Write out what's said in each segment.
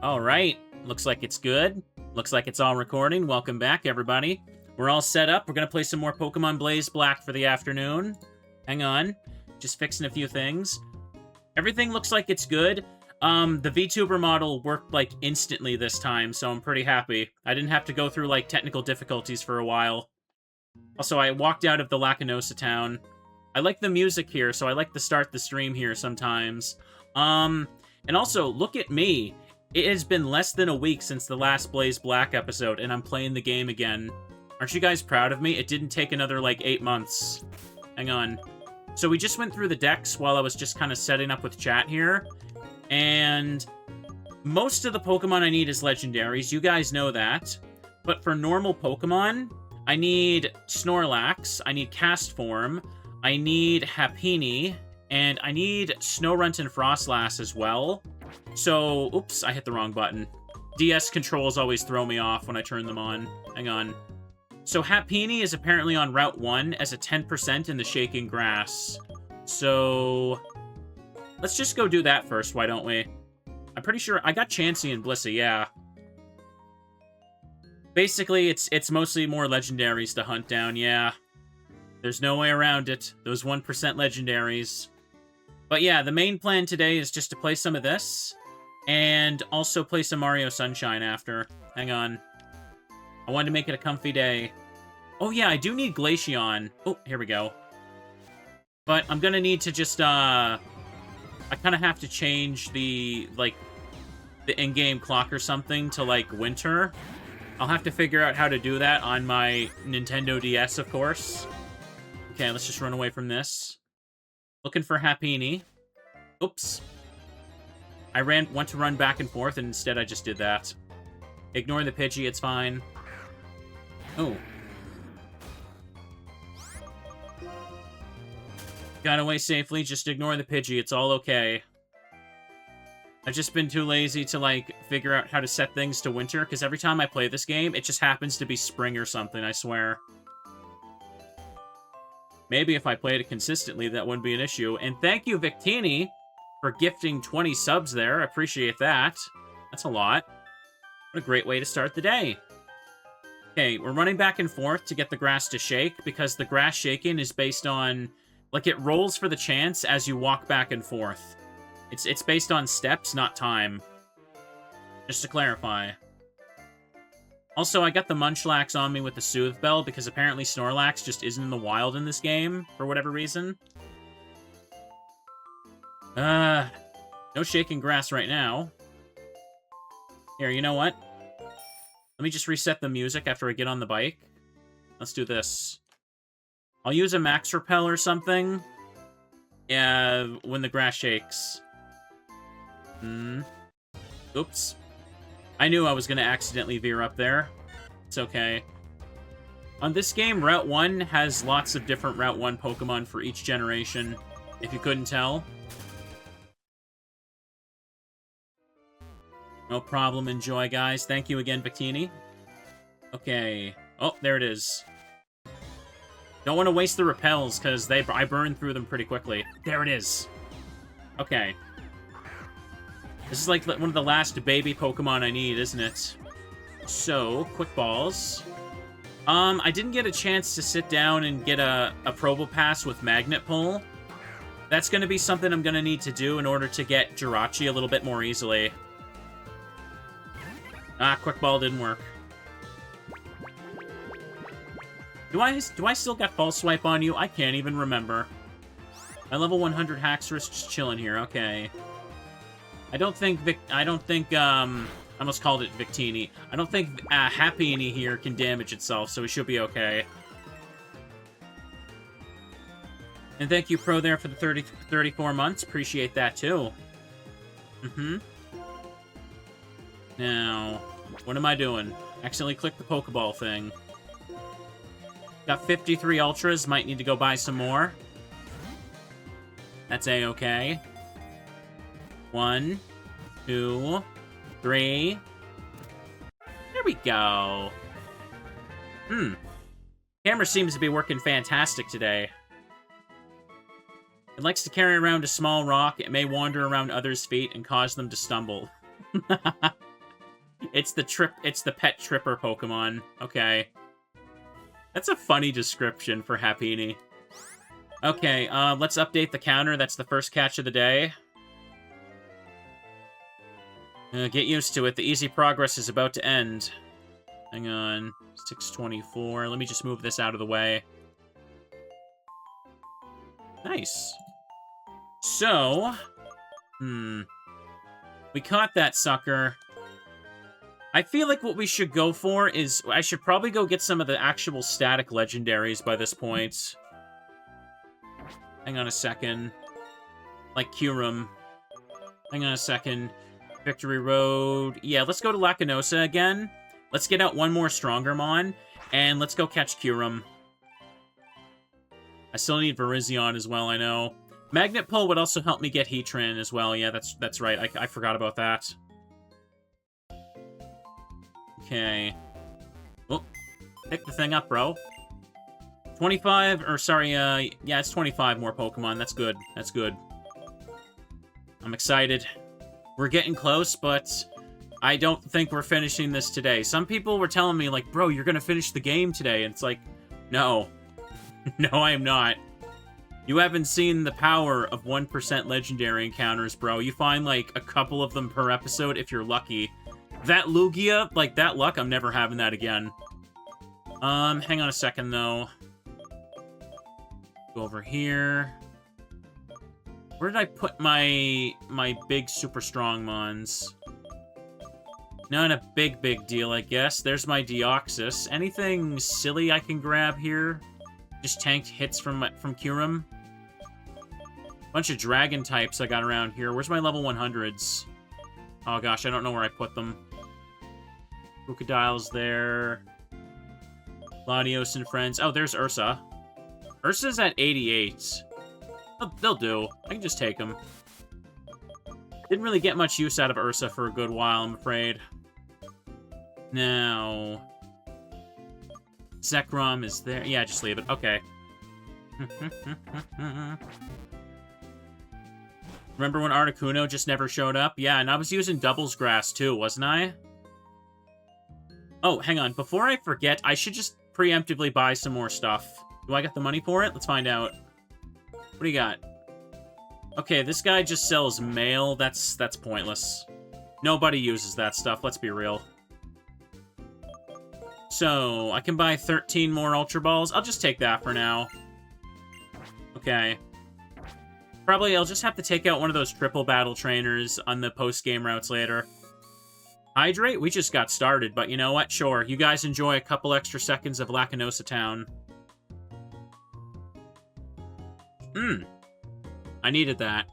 All right. Looks like it's good. Looks like it's all recording. Welcome back, everybody. We're all set up. We're going to play some more Pokemon BlazeBlack for the afternoon. Hang on. Just fixing a few things. Everything looks like it's good. The VTuber model worked, like, instantly this time, so I'm pretty happy. I didn't have to go through, like, technical difficulties for a while. Also, I walked out of the Lacanosa town. I like the music here, so I like to start the stream here sometimes. And also, look at me. It has been less than a week since the last BlazeBlack episode, and I'm playing the game again. Aren't you guys proud of me? It didn't take another, like, 8 months. Hang on. So we just went through the decks while I was just kind of setting up with chat here. And most of the Pokemon I need is legendaries. You guys know that. But for normal Pokemon, I need Snorlax, I need Castform, I need Happiny, and I need Snorunt and Frostlass as well. So, oops, I hit the wrong button. DS controls always throw me off when I turn them on. Hang on. So Happiny is apparently on Route 1 as a 10% in the Shaking Grass. So let's just go do that first, why don't we? I'm pretty sure I got Chansey and Blissey, yeah. Basically, it's mostly more legendaries to hunt down, yeah. There's no way around it. Those 1% legendaries. But yeah, the main plan today is just to play some of this, and also play some Mario Sunshine after. Hang on. I wanted to make it a comfy day. Oh yeah, I do need Glaceon. Oh, here we go. But I'm gonna need to just, I kind of have to change the, like, the in-game clock or something to, like, winter. I'll have to figure out how to do that on my Nintendo DS, of course. Okay, let's just run away from this. Looking for Happiny. Oops. I went to run back and forth, and instead I just did that. Ignore the Pidgey, it's fine. Oh. Got away safely, just ignore the Pidgey, it's all okay. I've just been too lazy to, like, figure out how to set things to winter, because every time I play this game, it just happens to be spring or something, I swear. Maybe if I played it consistently, that wouldn't be an issue. And thank you, Victini, for gifting 20 subs there. I appreciate that. That's a lot. What a great way to start the day. Okay, we're running back and forth to get the grass to shake, because the grass shaking is based on... like, it rolls for the chance as you walk back and forth. It's based on steps, not time. Just to clarify. Also, I got the Munchlax on me with the Soothe Bell, because apparently Snorlax just isn't in the wild in this game, for whatever reason. No shaking grass right now. Here, you know what? Let me just reset the music after I get on the bike. Let's do this. I'll use a Max Repel or something. Yeah, when the grass shakes. Oops. I knew I was going to accidentally veer up there. It's okay. On this game, Route 1 has lots of different Route 1 Pokemon for each generation, if you couldn't tell. No problem, enjoy, guys. Thank you again, Bikini. Okay. Oh, there it is. Don't want to waste the repels, because I burn through them pretty quickly. There it is. Okay. This is like one of the last baby Pokemon I need, isn't it? So, Quick Balls. I didn't get a chance to sit down and get a Probopass with Magnet Pull. That's going to be something I'm going to need to do in order to get Jirachi a little bit more easily. Ah, Quick Ball didn't work. Do I still got False Swipe on you? I can't even remember. My level 100 Haxorus just chilling here, okay. I almost called it Victini. I don't think Happiny here can damage itself, so we should be okay. And thank you, Pro, there for the 34 months. Appreciate that, too. Now, what am I doing? Accidentally clicked the Pokeball thing. Got 53 Ultras. Might need to go buy some more. That's A-okay. 1, 2, 3. There we go. Camera seems to be working fantastic today. It likes to carry around a small rock. It may wander around others' feet and cause them to stumble. It's the pet tripper Pokemon. Okay. That's a funny description for Happiny. Okay, let's update the counter. That's the first catch of the day. Get used to it. The easy progress is about to end. Hang on. 624. Let me just move this out of the way. Nice. So, we caught that sucker. I feel like what we should go for is... I should probably go get some of the actual static legendaries by this point. Hang on a second. Like Kyurem. Hang on a second. Victory Road. Yeah, let's go to Lacanosa again. Let's get out one more Strongermon. And let's go catch Kyurem. I still need Virizion as well, I know. Magnet Pull would also help me get Heatran as well. Yeah, that's right. I forgot about that. Okay. Oh, pick the thing up, bro. 25, or sorry, yeah, it's 25 more Pokemon. That's good. That's good. I'm excited. We're getting close, but I don't think we're finishing this today. Some people were telling me, like, bro, you're gonna finish the game today. And it's like, no. No, I am not. You haven't seen the power of 1% legendary encounters, bro. You find, like, a couple of them per episode if you're lucky. That Lugia, like, that luck, I'm never having that again. Hang on a second, though. Go over here. Where did I put my big super strong mons? Not a big deal, I guess. There's my Deoxys. Anything silly I can grab here? Just tanked hits from Kyurem. Bunch of dragon types I got around here. Where's my level 100s? Oh gosh, I don't know where I put them. Crocodile's there. Latios and friends. Oh, there's Ursa. Ursa's at 88. They'll do. I can just take them. Didn't really get much use out of Ursa for a good while, I'm afraid. Now... Zekrom is there. Yeah, just leave it. Okay. Remember when Articuno just never showed up? Yeah, and I was using Doubles Grass too, wasn't I? Oh, hang on. Before I forget, I should just preemptively buy some more stuff. Do I got the money for it? Let's find out. What do you got? Okay, this guy just sells mail. That's pointless. Nobody uses that stuff, let's be real. So, I can buy 13 more Ultra Balls. I'll just take that for now. Okay. Probably I'll just have to take out one of those triple battle trainers on the post-game routes later. Hydrate? We just got started, but you know what? Sure, you guys enjoy a couple extra seconds of Lacanosa Town. I needed that.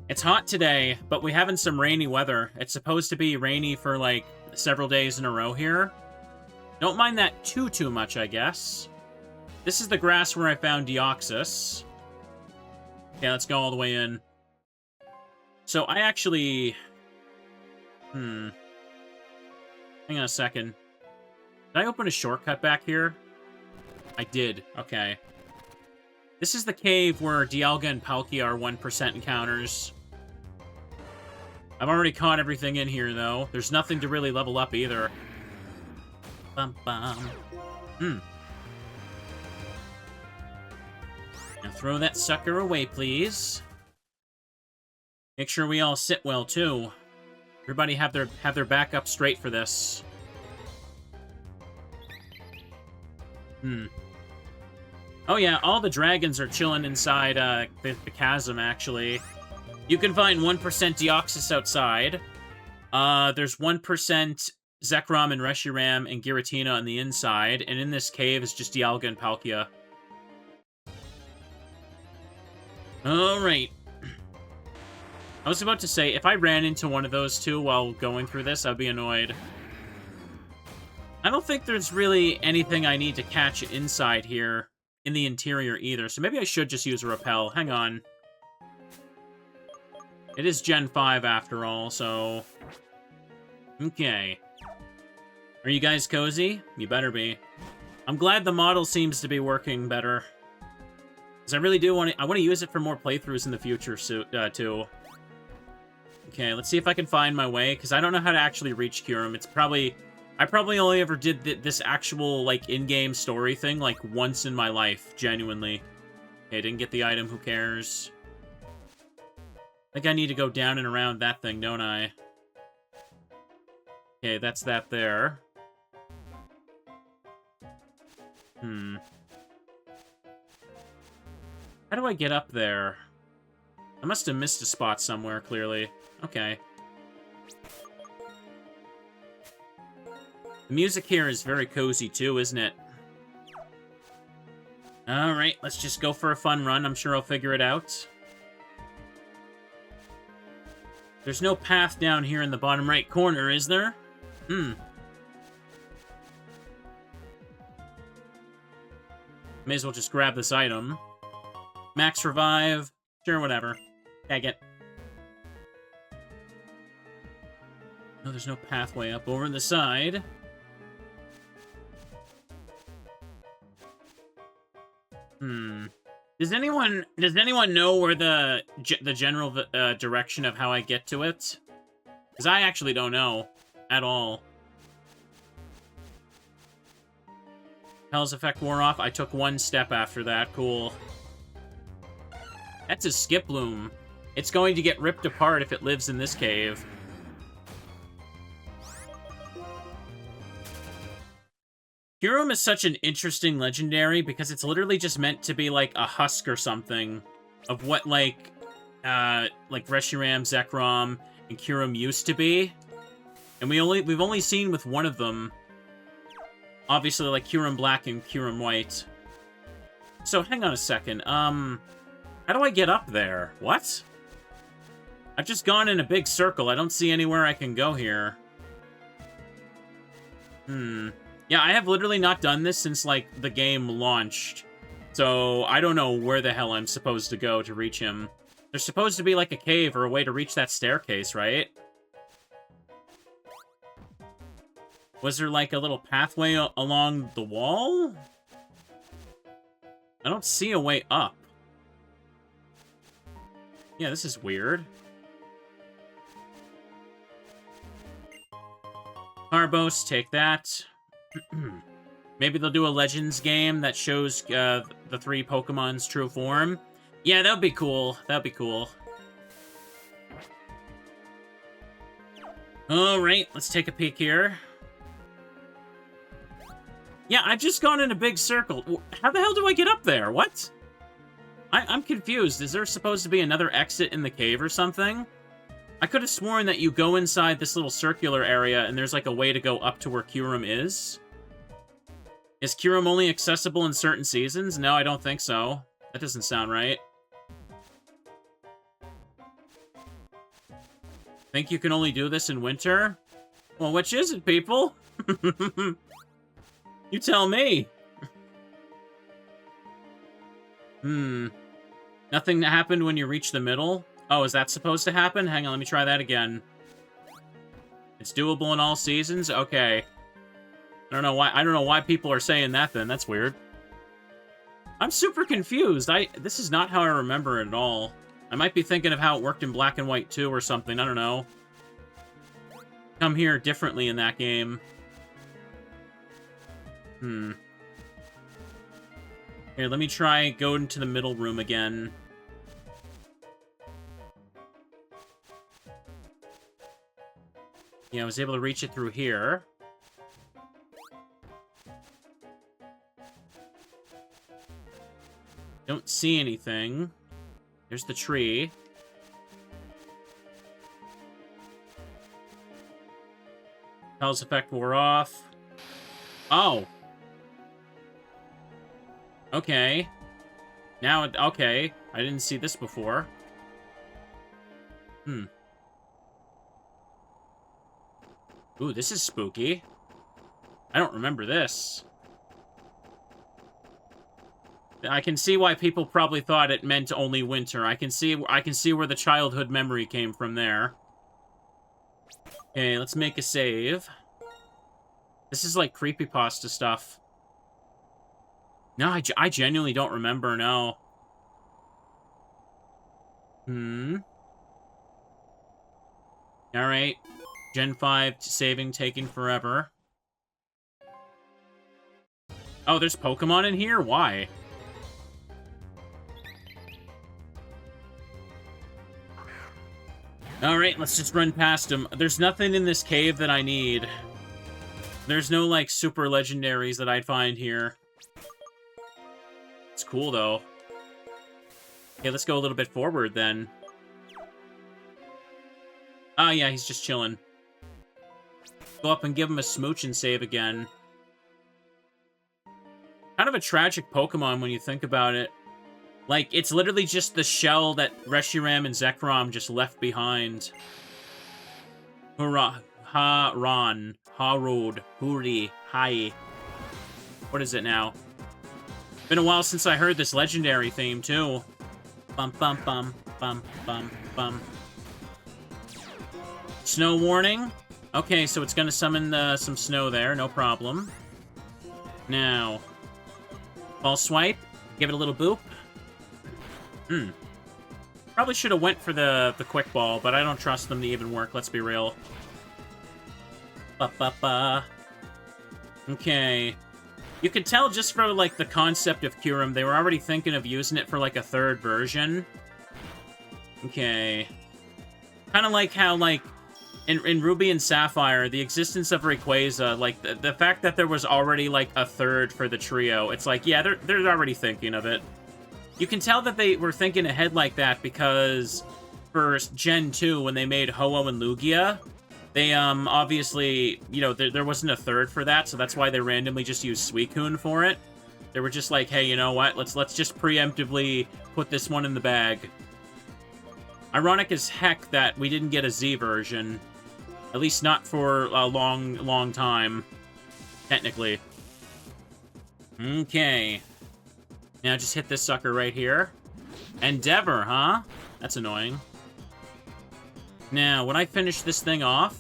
It's hot today, but we're having some rainy weather. It's supposed to be rainy for, like, several days in a row here. Don't mind that too much, I guess. This is the grass where I found Deoxys. Okay, let's go all the way in. So, I actually... Hang on a second. Did I open a shortcut back here? I did. Okay. This is the cave where Dialga and Palkia are 1% encounters. I've already caught everything in here, though. There's nothing to really level up, either. Bum bum. Now throw that sucker away, please. Make sure we all sit well, too. Everybody have their back up straight for this. Oh yeah, all the dragons are chilling inside the chasm, actually. You can find 1% Deoxys outside. There's 1% Zekrom and Reshiram and Giratina on the inside, and in this cave is just Dialga and Palkia. Alright. I was about to say, if I ran into one of those two while going through this, I'd be annoyed. I don't think there's really anything I need to catch inside here, in the interior either, so maybe I should just use a Repel. Hang on. It is Gen 5 after all, so... Okay. Are you guys cozy? You better be. I'm glad the model seems to be working better. Because I really do want to... I want to use it for more playthroughs in the future, too. Okay, let's see if I can find my way, because I don't know how to actually reach Kyurem. It's probably... I probably only ever did this actual, like, in-game story thing, like, once in my life, genuinely. Okay, didn't get the item, who cares? I think I need to go down and around that thing, don't I? Okay, that's that there. Hmm. How do I get up there? I must have missed a spot somewhere, clearly. Okay. The music here is very cozy, too, isn't it? Alright, let's just go for a fun run. I'm sure I'll figure it out. There's no path down here in the bottom right corner, is there? May as well just grab this item. Max revive. Sure, whatever. Tag it. No, there's no pathway up over the side. Does anyone know where the general direction of how I get to it? Because I actually don't know at all. Hell's effect wore off. I took one step after that. Cool. That's a skip loom. It's going to get ripped apart if it lives in this cave. Kyurem is such an interesting legendary because it's literally just meant to be like a husk or something of what like Reshiram, Zekrom, and Kyurem used to be. And we've only seen with one of them. Obviously like Kyurem Black and Kyurem White. So hang on a second. How do I get up there? What? I've just gone in a big circle. I don't see anywhere I can go here. Yeah, I have literally not done this since, like, the game launched. So, I don't know where the hell I'm supposed to go to reach him. There's supposed to be, like, a cave or a way to reach that staircase, right? Was there, like, a little pathway along the wall? I don't see a way up. Yeah, this is weird. Carbos, take that. Maybe they'll do a Legends game that shows the 3 Pokemon's true form. Yeah, that would be cool. That would be cool. Alright, let's take a peek here. Yeah, I've just gone in a big circle. How the hell do I get up there? What? I'm confused. Is there supposed to be another exit in the cave or something? I could have sworn that you go inside this little circular area and there's like a way to go up to where Kyurem is. Is Kyurem only accessible in certain seasons? No, I don't think so. That doesn't sound right. Think you can only do this in winter? Well, which is it, people? You tell me. Nothing that happened when you reach the middle? Oh, is that supposed to happen? Hang on, let me try that again. It's doable in all seasons? Okay. I don't know why people are saying that then. That's weird. I'm super confused. This is not how I remember it at all. I might be thinking of how it worked in Black and White 2 or something. I don't know. Come here differently in that game. Here, let me try go into the middle room again. Yeah, I was able to reach it through here. Don't see anything. There's the tree. Hell's effect wore off. Oh. Okay. Now, okay. I didn't see this before. Ooh, this is spooky. I don't remember this. I can see why people probably thought it meant only winter. I can see where the childhood memory came from there. Okay, let's make a save. This is like creepypasta stuff. No, I genuinely don't remember, no. Alright. Gen 5 saving taking forever. Oh, there's Pokemon in here? Why? Alright, let's just run past him. There's nothing in this cave that I need. There's no, like, super legendaries that I'd find here. It's cool, though. Okay, let's go a little bit forward, then. Oh, yeah, he's just chilling. Go up and give him a smooch and save again. Kind of a tragic Pokemon when you think about it. Like, it's literally just the shell that Reshiram and Zekrom just left behind. Hurrah. Ha-ron. Ha-road. Huri. Hai. What is it now? Been a while since I heard this legendary theme, too. Bum, bum, bum, bum, bum, bum. Snow warning? Okay, so it's gonna summon some snow there, no problem. Now. False swipe. Give it a little boop. Probably should have went for the quick ball, but I don't trust them to even work, let's be real. Ba-ba-ba. Okay. You could tell just for, like, the concept of Kyurem, they were already thinking of using it for, like, a third version. Okay. Kind of like how, like, in Ruby and Sapphire, the existence of Rayquaza, like, the fact that there was already, like, a third for the trio, it's like, yeah, they're already thinking of it. You can tell that they were thinking ahead like that because for Gen 2, when they made Ho-Oh and Lugia, they, obviously, you know, there wasn't a third for that, so that's why they randomly just used Suicune for it. They were just like, hey, you know what? Let's just preemptively put this one in the bag. Ironic as heck that we didn't get a Z version. At least not for a long time. Technically. Okay. Now just hit this sucker right here. Endeavor, huh? That's annoying. Now, when I finish this thing off,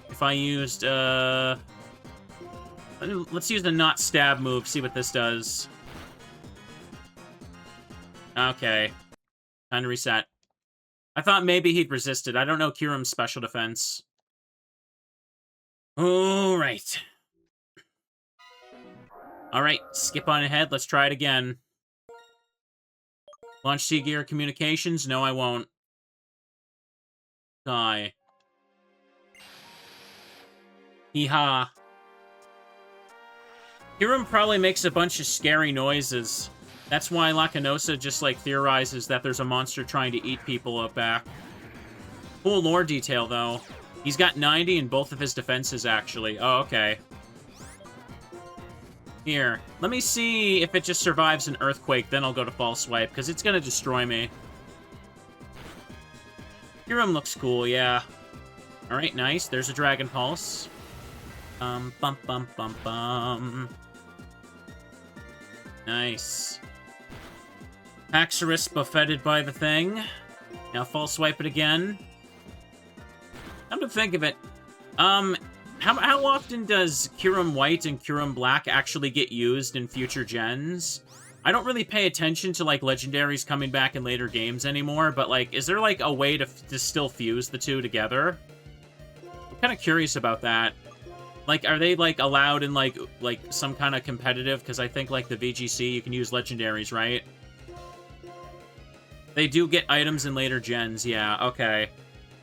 if I used, let's use the not stab move, see what this does. Okay. Time to reset. I thought maybe he'd resisted. I don't know Kyurem's special defense. Alright. Alright, skip on ahead. Let's try it again. Launch Sea-Gear Communications? No, I won't. Die. Hee-ha. Kyurem probably makes a bunch of scary noises. That's why Lacanosa just, like, theorizes that there's a monster trying to eat people out back. Cool lore detail, though. He's got 90 in both of his defenses, actually. Oh, okay. Here. Let me see if it just survives an earthquake, then I'll go to False Swipe, because it's gonna destroy me. Kyurem looks cool, yeah. Alright, nice. There's a Dragon Pulse. Bum, bum, bum, bum. Nice. Haxorus buffeted by the thing. Now False Swipe it again. Come to think of it, how often does Kyurem White and Kyurem Black actually get used in future gens? I don't really pay attention to, like, legendaries coming back in later games anymore, but, like, is there, like, a way to still fuse the two together? I'm kind of curious about that. Like, are they, like, allowed in, like some kind of competitive? Because I think, like, the VGC, you can use legendaries, right? They do get items in later gens, yeah, okay.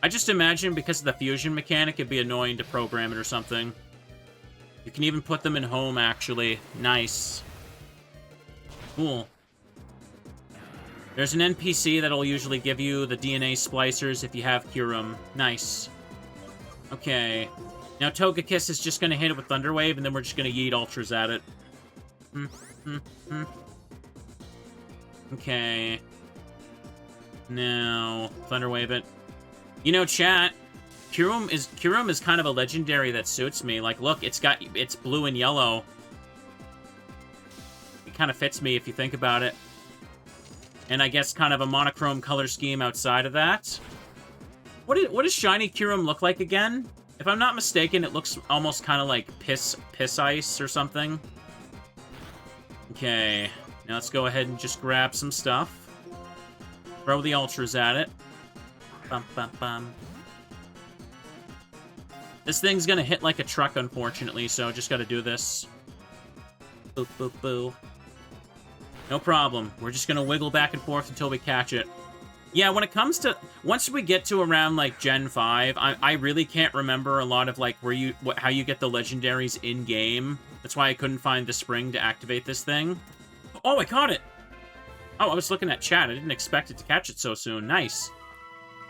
I just imagine because of the fusion mechanic, it'd be annoying to program it or something. You can even put them in home, actually. Nice. Cool. There's an NPC that'll usually give you the DNA splicers if you have Kyurem. Nice. Okay. Now Togekiss is just gonna hit it with Thunder Wave, and then we're just gonna yeet Ultras at it. Okay. Now, Thunder Wave it. You know, chat, Kyurem is kind of a legendary that suits me. Like, look, it's blue and yellow. It kind of fits me if you think about it. And I guess kind of a monochrome color scheme outside of that. What does shiny Kyurem look like again? If I'm not mistaken, it looks almost kind of like piss ice or something. Okay, now let's go ahead and just grab some stuff. Throw the Ultras at it. Bum, bum, bum. This thing's gonna hit like a truck, unfortunately, so just gotta do this. Boop, boop, boo. No problem. We're just gonna wiggle back and forth until we catch it. Yeah, when it comes to... Once we get to around, like, Gen 5, I really can't remember a lot of, like, how you get the legendaries in-game. That's why I couldn't find the spring to activate this thing. Oh, I caught it! Oh, I was looking at chat. I didn't expect it to catch it so soon. Nice.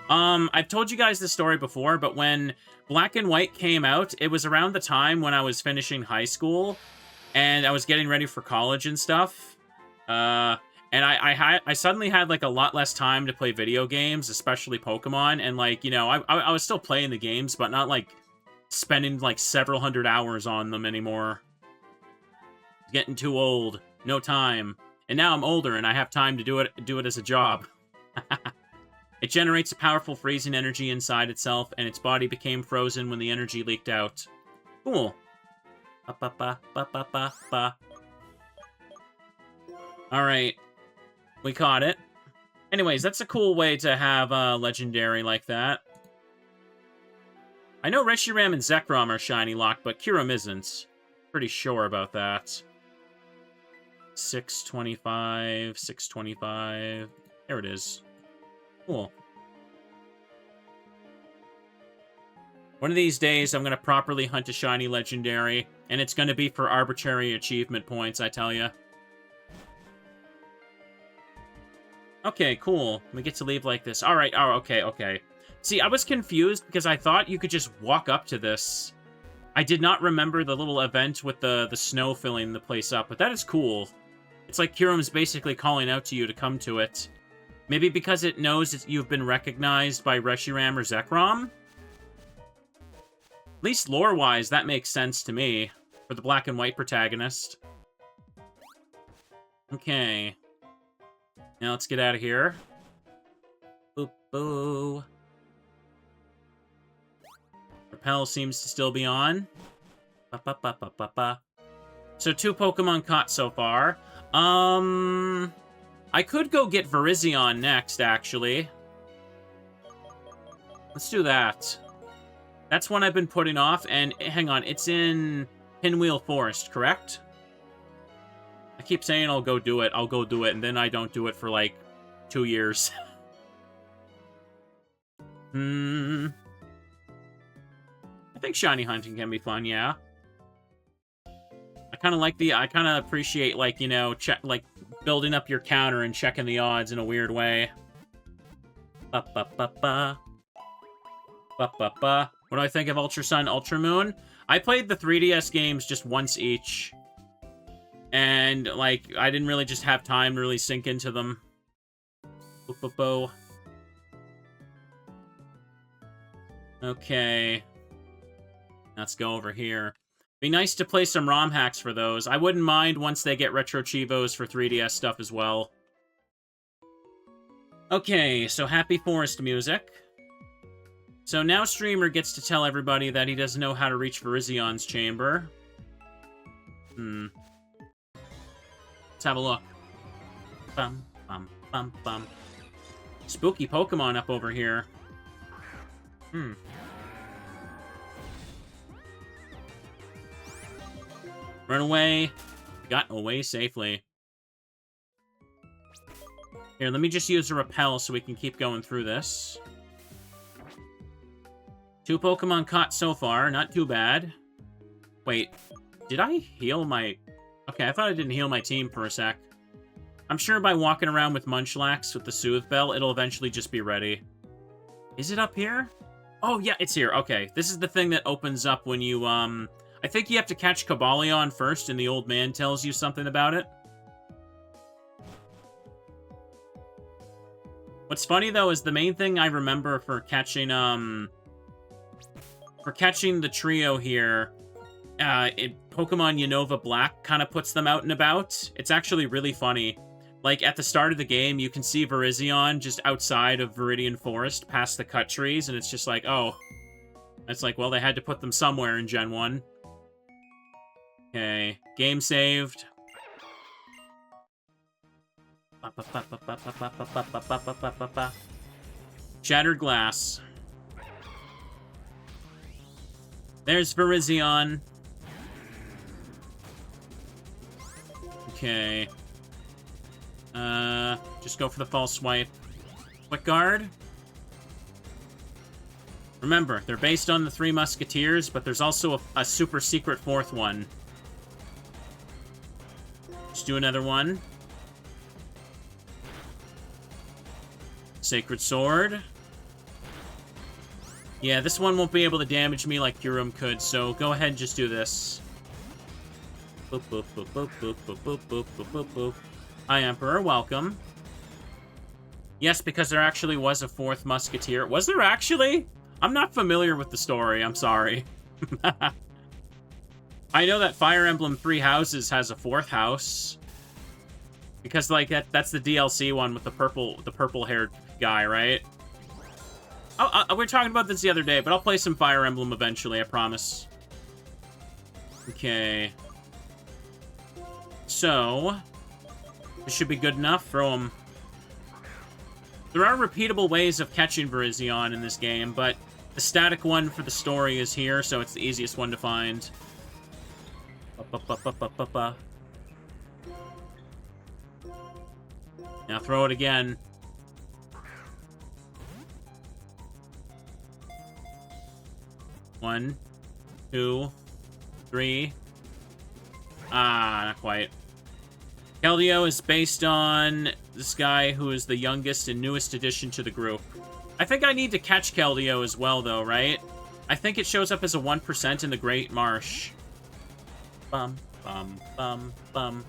I've told you guys this story before, but when Black and White came out, it was around the time when I was finishing high school, and I was getting ready for college and stuff. And I suddenly had, like, a lot less time to play video games, especially Pokemon, and, like, you know, I was still playing the games, but not, like, spending, like, several hundred hours on them anymore. Getting too old. No time. And now I'm older, and I have time to do it as a job. It generates a powerful freezing energy inside itself, and its body became frozen when the energy leaked out. Cool. Ba-ba-ba-ba-ba-ba-ba. Alright. We caught it. Anyways, that's a cool way to have a legendary like that. I know Reshiram and Zekrom are shiny locked, but Kyurem isn't. Pretty sure about that. 625, 625. There it is. Cool. One of these days, I'm going to properly hunt a shiny legendary, and it's going to be for arbitrary achievement points, I tell ya. Okay, cool. We get to leave like this. Alright, oh, okay, okay. See, I was confused because I thought you could just walk up to this. I did not remember the little event with the snow filling the place up, but that is cool. It's like Kyurem's basically calling out to you to come to it. Maybe because it knows that you've been recognized by Reshiram or Zekrom? At least lore-wise, that makes sense to me. For the Black and White protagonist. Okay. Now let's get out of here. Boop, boo. Repel seems to still be on. Ba, ba, ba, ba, ba, ba. So 2 Pokemon caught so far. I could go get Virizion next, actually. Let's do that. That's one I've been putting off, and hang on, it's in Pinwheel Forest, correct? I keep saying I'll go do it, and then I don't do it for, like, 2 years. I think shiny hunting can be fun, yeah. I kind of appreciate, like, you know, building up your counter and checking the odds in a weird way. Ba-ba-ba-ba. Ba-ba-ba. What do I think of Ultra Sun, Ultra Moon? I played the 3DS games just once each. And, like, I didn't really just have time to really sink into them. Bo-bo-bo. Okay. Let's go over here. Be nice to play some ROM hacks for those. I wouldn't mind once they get Retro Chivos for 3DS stuff as well. Okay, so Happy Forest music. So now Streamer gets to tell everybody that he doesn't know how to reach Virizion's chamber. Let's have a look. Bum, bum, bum, bum. Spooky Pokemon up over here. Run away. Got away safely. Here, let me just use a repel so we can keep going through this. 2 Pokemon caught so far. Not too bad. Wait. Did I heal my... Okay, I thought I didn't heal my team for a sec. I'm sure by walking around with Munchlax with the Soothe Bell, it'll eventually just be ready. Is it up here? Oh, yeah, it's here. Okay, this is the thing that opens up when you, I think you have to catch Cobalion first, and the old man tells you something about it. What's funny, though, is the main thing I remember for catching the trio here, Pokemon Unova Black kind of puts them out and about. It's actually really funny. Like, at the start of the game, you can see Virizion just outside of Viridian Forest, past the cut trees, and it's just like, oh. It's like, well, they had to put them somewhere in Gen 1. Okay, game saved. Shattered glass. There's Virizion. Okay. Just go for the false swipe. Quick guard. Remember, they're based on the Three Musketeers, but there's also a super secret fourth one. Just do another one. Sacred Sword. Yeah, this one won't be able to damage me like Yurum could, so go ahead and just do this. Boop, boop, boop, boop, boop, boop, boop, boop, boop, boop, boop. Hi, Emperor. Welcome. Yes, because there actually was a fourth Musketeer. Was there actually? I'm not familiar with the story. I'm sorry. I know that Fire Emblem Three Houses has a fourth house. Because, like, that's the DLC one with the purple-haired guy, right? We were talking about this the other day, but I'll play some Fire Emblem eventually, I promise. Okay. So, this should be good enough. Throw him. There are repeatable ways of catching Virizion in this game, but the static one for the story is here, so it's the easiest one to find. Now throw it again. One, two, three. Ah, not quite. Keldeo is based on this guy who is the youngest and newest addition to the group. I think I need to catch Keldeo as well, though, right? I think it shows up as a 1% in the Great Marsh. Bum, bum, bum, bum.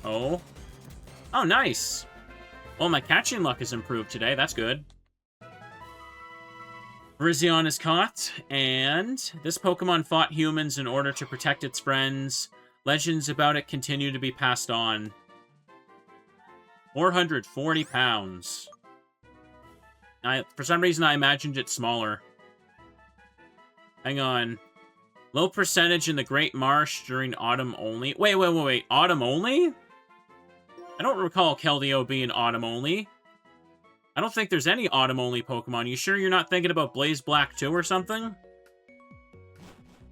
Oh. Oh, nice. Well, my catching luck has improved today. That's good. Virizion is caught, and this Pokemon fought humans in order to protect its friends. Legends about it continue to be passed on. 440 pounds. For some reason, I imagined it smaller. Hang on. Low percentage in the Great Marsh during autumn only. Wait. Autumn only? I don't recall Keldeo being autumn only. I don't think there's any autumn only Pokemon. You sure you're not thinking about BlazeBlack 2 or something?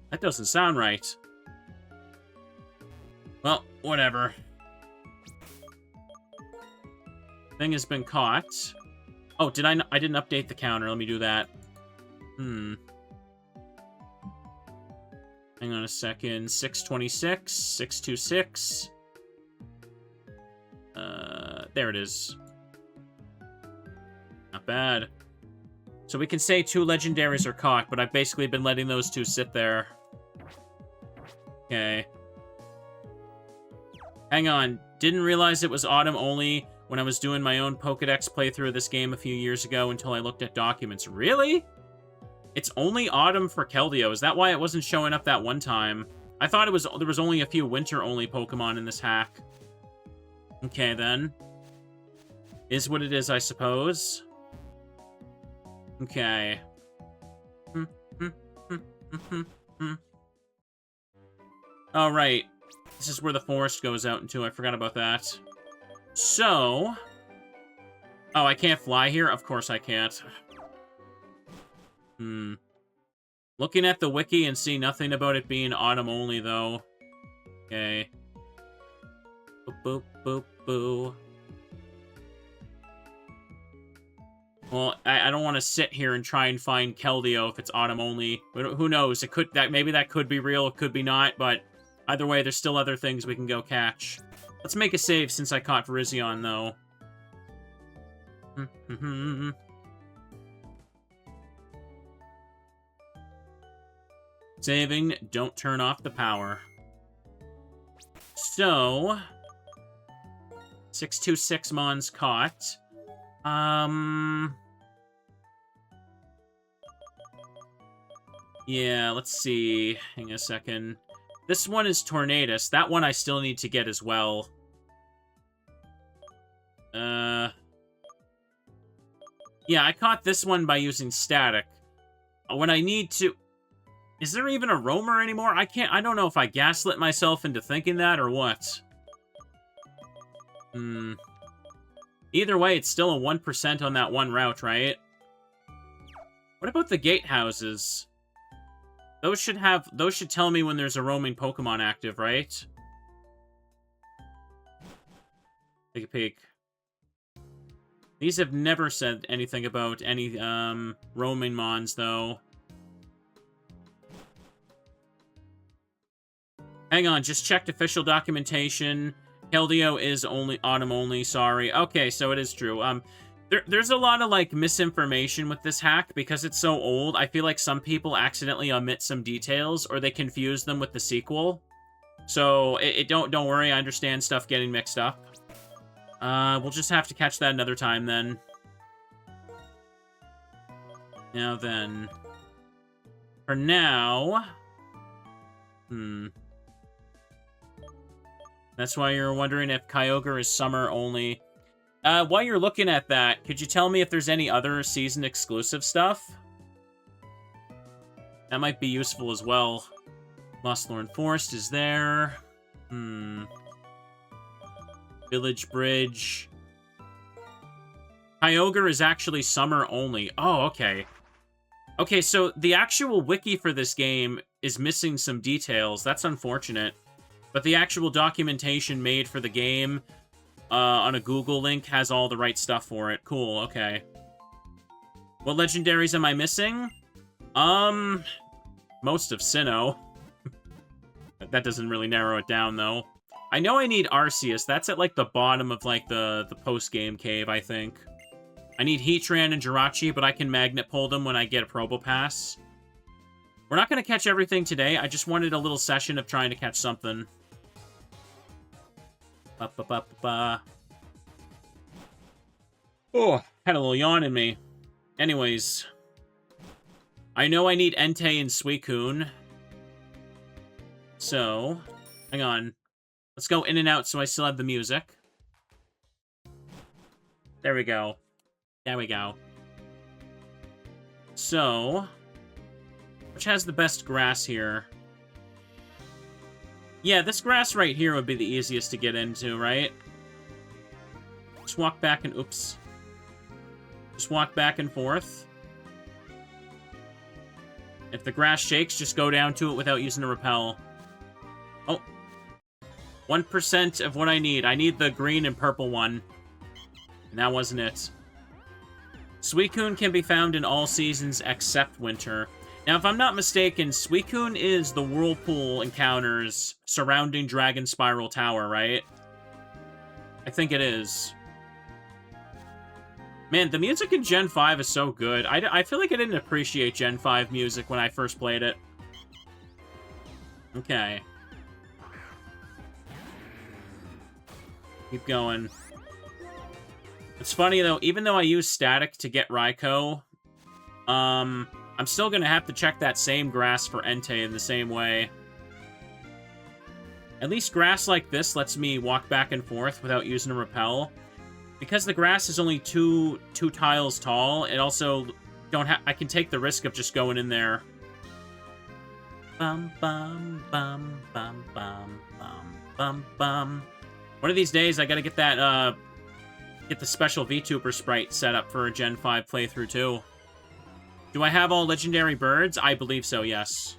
That doesn't sound right. Well, whatever. Thing has been caught. Oh, I didn't update the counter. Let me do that. Hang on a second. 626, 626. There it is. Not bad. So we can say 2 legendaries are caught, but I've basically been letting those 2 sit there. Okay. Hang on. Didn't realize it was autumn only when I was doing my own Pokedex playthrough of this game a few years ago until I looked at documents. Really? It's only autumn for Keldeo. Is that why it wasn't showing up that one time? I thought there was only a few winter-only Pokemon in this hack. Okay, then. Is what it is, I suppose. Okay. All right. This is where the forest goes out into. I forgot about that. So... Oh, I can't fly here? Of course I can't. Looking at the wiki and see nothing about it being autumn only, though. Okay. Boop, boop, boop, boo. Well, I don't want to sit here and try and find Keldeo if it's autumn only. But who knows? Maybe that could be real, it could be not, but either way, there's still other things we can go catch. Let's make a save since I caught Virizion, though. Saving, don't turn off the power. So... 626 Mon's caught. Yeah, let's see. Hang on a second. This one is Tornadus. That one I still need to get as well. Yeah, I caught this one by using static. When I need to... Is there even a roamer anymore? I don't know if I gaslit myself into thinking that or what. Either way, it's still a 1% on that one route, right? What about the gatehouses? Those should tell me when there's a roaming Pokemon active, right? Take a peek. These have never said anything about any roaming mons, though. Hang on, just checked official documentation. Keldeo is only autumn only, sorry. Okay, so it is true. There's a lot of, like, misinformation with this hack because it's so old. I feel like some people accidentally omit some details or they confuse them with the sequel. So, don't worry, I understand stuff getting mixed up. We'll just have to catch that another time, then. Now then. For now... That's why you're wondering if Kyogre is summer only. While you're looking at that, could you tell me if there's any other season-exclusive stuff? That might be useful as well. Lostlorn Forest is there. Village Bridge. Kyogre is actually summer only. Oh, okay. Okay, so the actual wiki for this game is missing some details. That's unfortunate. But the actual documentation made for the game on a Google link has all the right stuff for it. Cool, okay. What legendaries am I missing? Most of Sinnoh. That doesn't really narrow it down, though. I know I need Arceus. That's at, like, the bottom of, like, the post-game cave, I think. I need Heatran and Jirachi, but I can Magnet Pull them when I get a Probopass. We're not going to catch everything today. I just wanted a little session of trying to catch something. Oh, had a little yawn in me. Anyways. I know I need Entei and Suicune. So, hang on. Let's go in and out so I still have the music. There we go. There we go. So, which has the best grass here? Yeah, this grass right here would be the easiest to get into, right? Just walk back and... Oops. Just walk back and forth. If the grass shakes, just go down to it without using a repel. Oh. 1% of what I need. I need the green and purple one. And that wasn't it. Suicune can be found in all seasons except winter. Now, if I'm not mistaken, Suicune is the whirlpool encounters surrounding Dragon Spiral Tower, right? I think it is. Man, the music in Gen 5 is so good. I feel like I didn't appreciate Gen 5 music when I first played it. Okay. Keep going. It's funny, though, even though I use static to get Raikou, I'm still gonna have to check that same grass for Entei in the same way. At least grass like this lets me walk back and forth without using a repel. Because the grass is only two tiles tall, it also I can take the risk of just going in there. Bum bum bum bum bum bum bum bum. One of these days I gotta get that get the special VTuber sprite set up for a Gen 5 playthrough too. Do I have all legendary birds? I believe so, yes.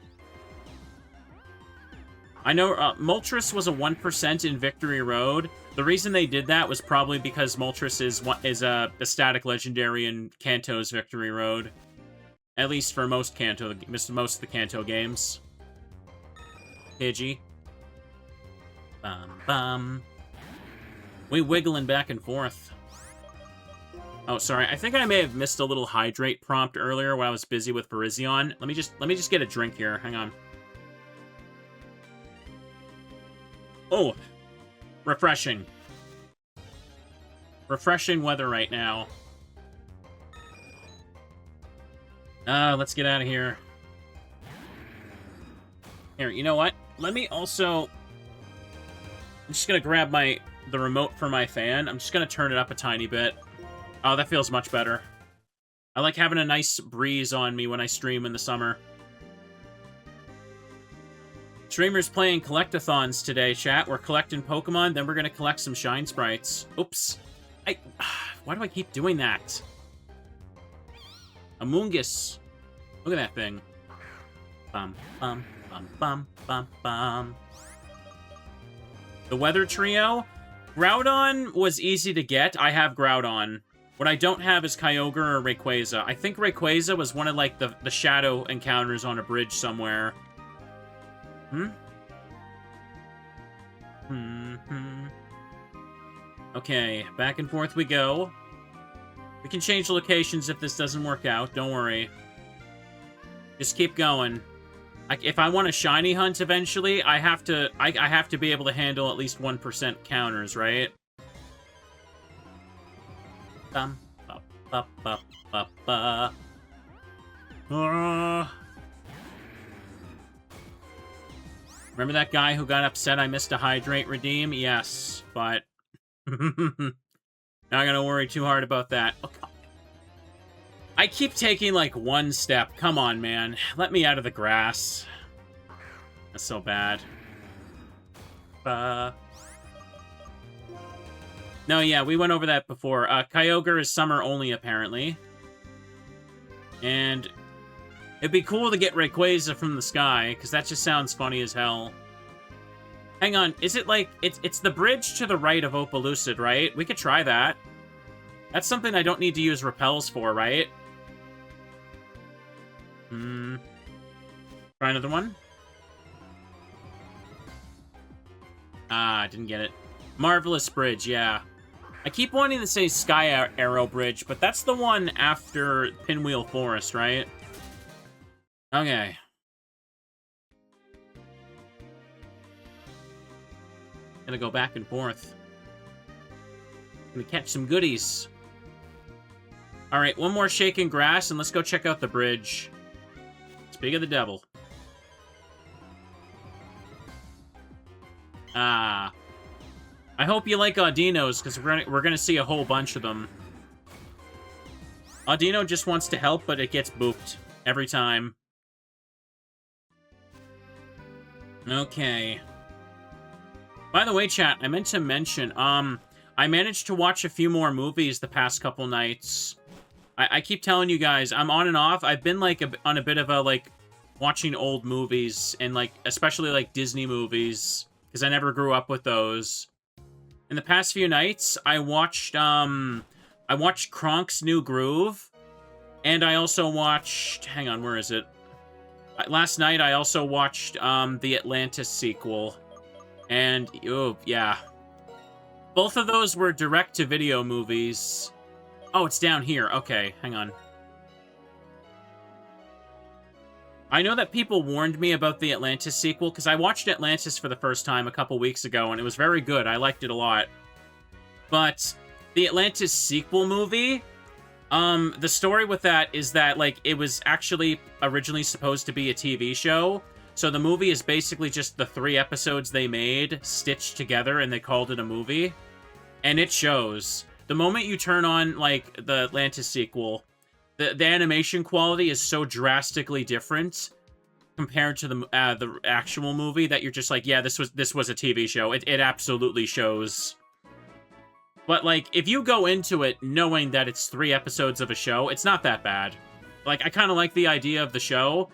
I know Moltres was a 1% in Victory Road. The reason they did that was probably because Moltres is a static legendary in Kanto's Victory Road. At least for most of the Kanto games. Pidgey. Bum bum. We wiggling back and forth. Oh, sorry. I think I may have missed a little hydrate prompt earlier when I was busy with Virizion. Let me just get a drink here. Hang on. Oh, refreshing. Refreshing weather right now. Let's get out of here. Here, you know what? Let me also... I'm just gonna grab the remote for my fan. I'm just gonna turn it up a tiny bit. Oh, that feels much better. I like having a nice breeze on me when I stream in the summer. Streamers playing collectathons today, chat. We're collecting Pokemon, then we're gonna collect some Shine Sprites. Oops. Why do I keep doing that? Amoonguss. Look at that thing. Bum, bum, bum, bum, bum, bum. The Weather Trio. Groudon was easy to get. I have Groudon. What I don't have is Kyogre or Rayquaza. I think Rayquaza was one of, like, the shadow encounters on a bridge somewhere. Okay, back and forth we go. We can change locations if this doesn't work out. Don't worry. Just keep going. If I want a shiny hunt eventually, I have to be able to handle at least 1% counters, right? Bum, ba, ba, ba, ba, ba. Remember that guy who got upset I missed a hydrate redeem? Yes, but not gonna worry too hard about that. Oh, I keep taking, like, one step. Come on, man. Let me out of the grass. That's so bad. No, yeah, we went over that before. Kyogre is summer only, apparently. And it'd be cool to get Rayquaza from the sky, because that just sounds funny as hell. Hang on, is it like... It's the bridge to the right of Opalucid, right? We could try that. That's something I don't need to use repels for, right? Try another one. Ah, didn't get it. Marvelous Bridge, yeah. I keep wanting to say Sky Arrow Bridge, but that's the one after Pinwheel Forest, right? Okay. Gonna go back and forth. Gonna catch some goodies. Alright, one more shaking grass, and let's go check out the bridge. Speak of the devil. Ah. I hope you like Audinos, because we're gonna see a whole bunch of them. Audino just wants to help, but it gets booped every time. Okay. By the way, chat, I meant to mention, I managed to watch a few more movies the past couple nights. I keep telling you guys, I'm on and off. I've been, like, on a bit of a, like, watching old movies, and, like, especially, like, Disney movies, because I never grew up with those. In the past few nights, I watched Kronk's New Groove, and I also watched... Hang on, where is it? Last night, I also watched, the Atlantis sequel. And, oh, yeah. Both of those were direct-to-video movies. Oh, it's down here. Okay, hang on. I know that people warned me about the Atlantis sequel, because I watched Atlantis for the first time a couple weeks ago, and it was very good. I liked it a lot. But the Atlantis sequel movie, the story with that is that, like, it was actually originally supposed to be a TV show. So the movie is basically just the 3 episodes they made, stitched together, and they called it a movie. And it shows. The moment you turn on, like, the Atlantis sequel, the animation quality is so drastically different compared to the actual movie that you're just like, yeah, this was a TV show. It absolutely shows. But, like, if you go into it knowing that it's 3 episodes of a show, it's not that bad. Like, I kind of like the idea of the show.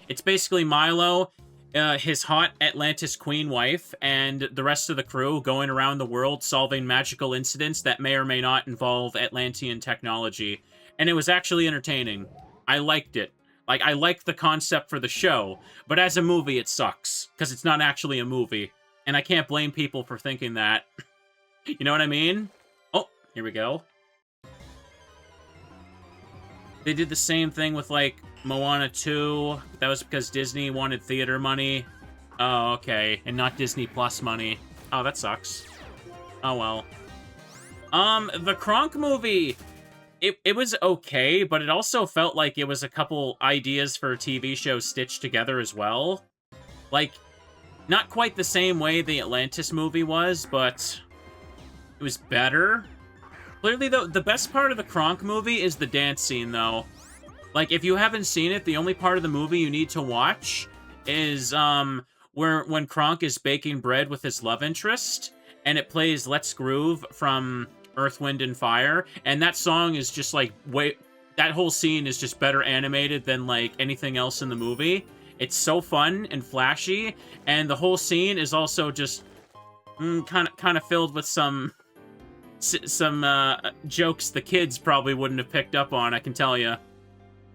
It's basically Milo, his hot Atlantis queen wife, and the rest of the crew going around the world solving magical incidents that may or may not involve Atlantean technology. And it was actually entertaining. I liked it. Like, I liked the concept for the show, but as a movie, it sucks, because it's not actually a movie. And I can't blame people for thinking that. You know what I mean? Oh, here we go. They did the same thing with, like, Moana 2. That was because Disney wanted theater money. Oh, okay. And not Disney Plus money. Oh, that sucks. Oh, well. The Kronk movie, it was okay, but it also felt like it was a couple ideas for a TV show stitched together as well. Like, not quite the same way the Atlantis movie was, but it was better. Clearly, though, the best part of the Kronk movie is the dance scene, though. Like, if you haven't seen it, the only part of the movie you need to watch is, when Kronk is baking bread with his love interest, and it plays Let's Groove from Earth, Wind, and Fire, and that song is just, like, that whole scene is just better animated than, like, anything else in the movie. It's so fun and flashy, and the whole scene is also just kind of filled with some jokes the kids probably wouldn't have picked up on, I can tell you.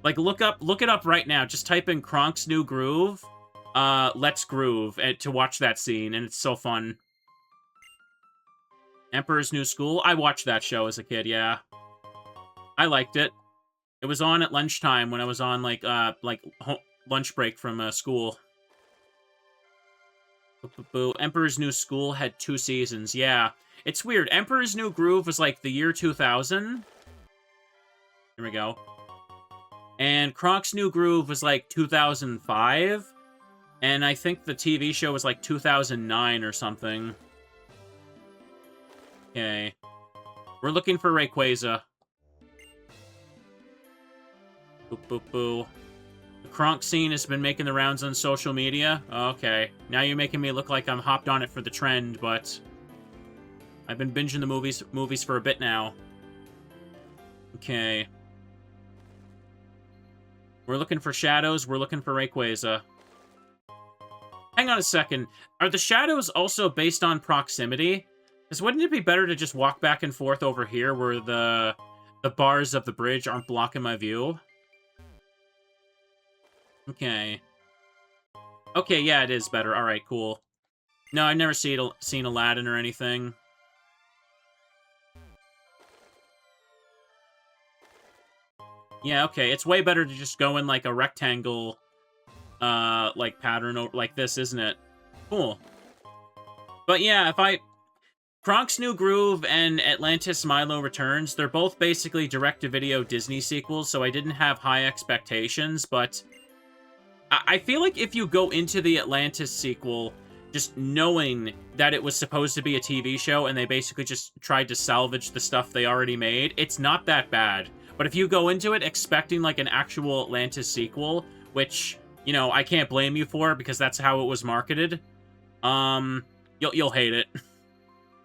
Like, look it up right now. Just type in Kronk's New Groove, Let's Groove, to watch that scene, and it's so fun. Emperor's New School? I watched that show as a kid, yeah. I liked it. It was on at lunchtime when I was on, like lunch break from school. Emperor's New School had 2 seasons, yeah. It's weird. Emperor's New Groove was, like, the year 2000. Here we go. And Kronk's New Groove was, like, 2005. And I think the TV show was, like, 2009 or something. Okay. We're looking for Rayquaza. Boop, boop, boo. The Kronk scene has been making the rounds on social media. Okay. Now you're making me look like I'm hopped on it for the trend, but I've been binging the movies for a bit now. Okay. We're looking for shadows. We're looking for Rayquaza. Hang on a second. Are the shadows also based on proximity? Because wouldn't it be better to just walk back and forth over here where the bars of the bridge aren't blocking my view? Okay. Okay, yeah, it is better. Alright, cool. No, I've never seen Aladdin or anything. Yeah, okay. It's way better to just go in, like, a rectangle, like, pattern like this, isn't it? Cool. But yeah, Kronk's New Groove and Atlantis Milo Returns, they're both basically direct-to-video Disney sequels, so I didn't have high expectations, but I feel like if you go into the Atlantis sequel just knowing that it was supposed to be a TV show and they basically just tried to salvage the stuff they already made, it's not that bad. But if you go into it expecting, like, an actual Atlantis sequel, which, you know, I can't blame you for because that's how it was marketed, you'll hate it.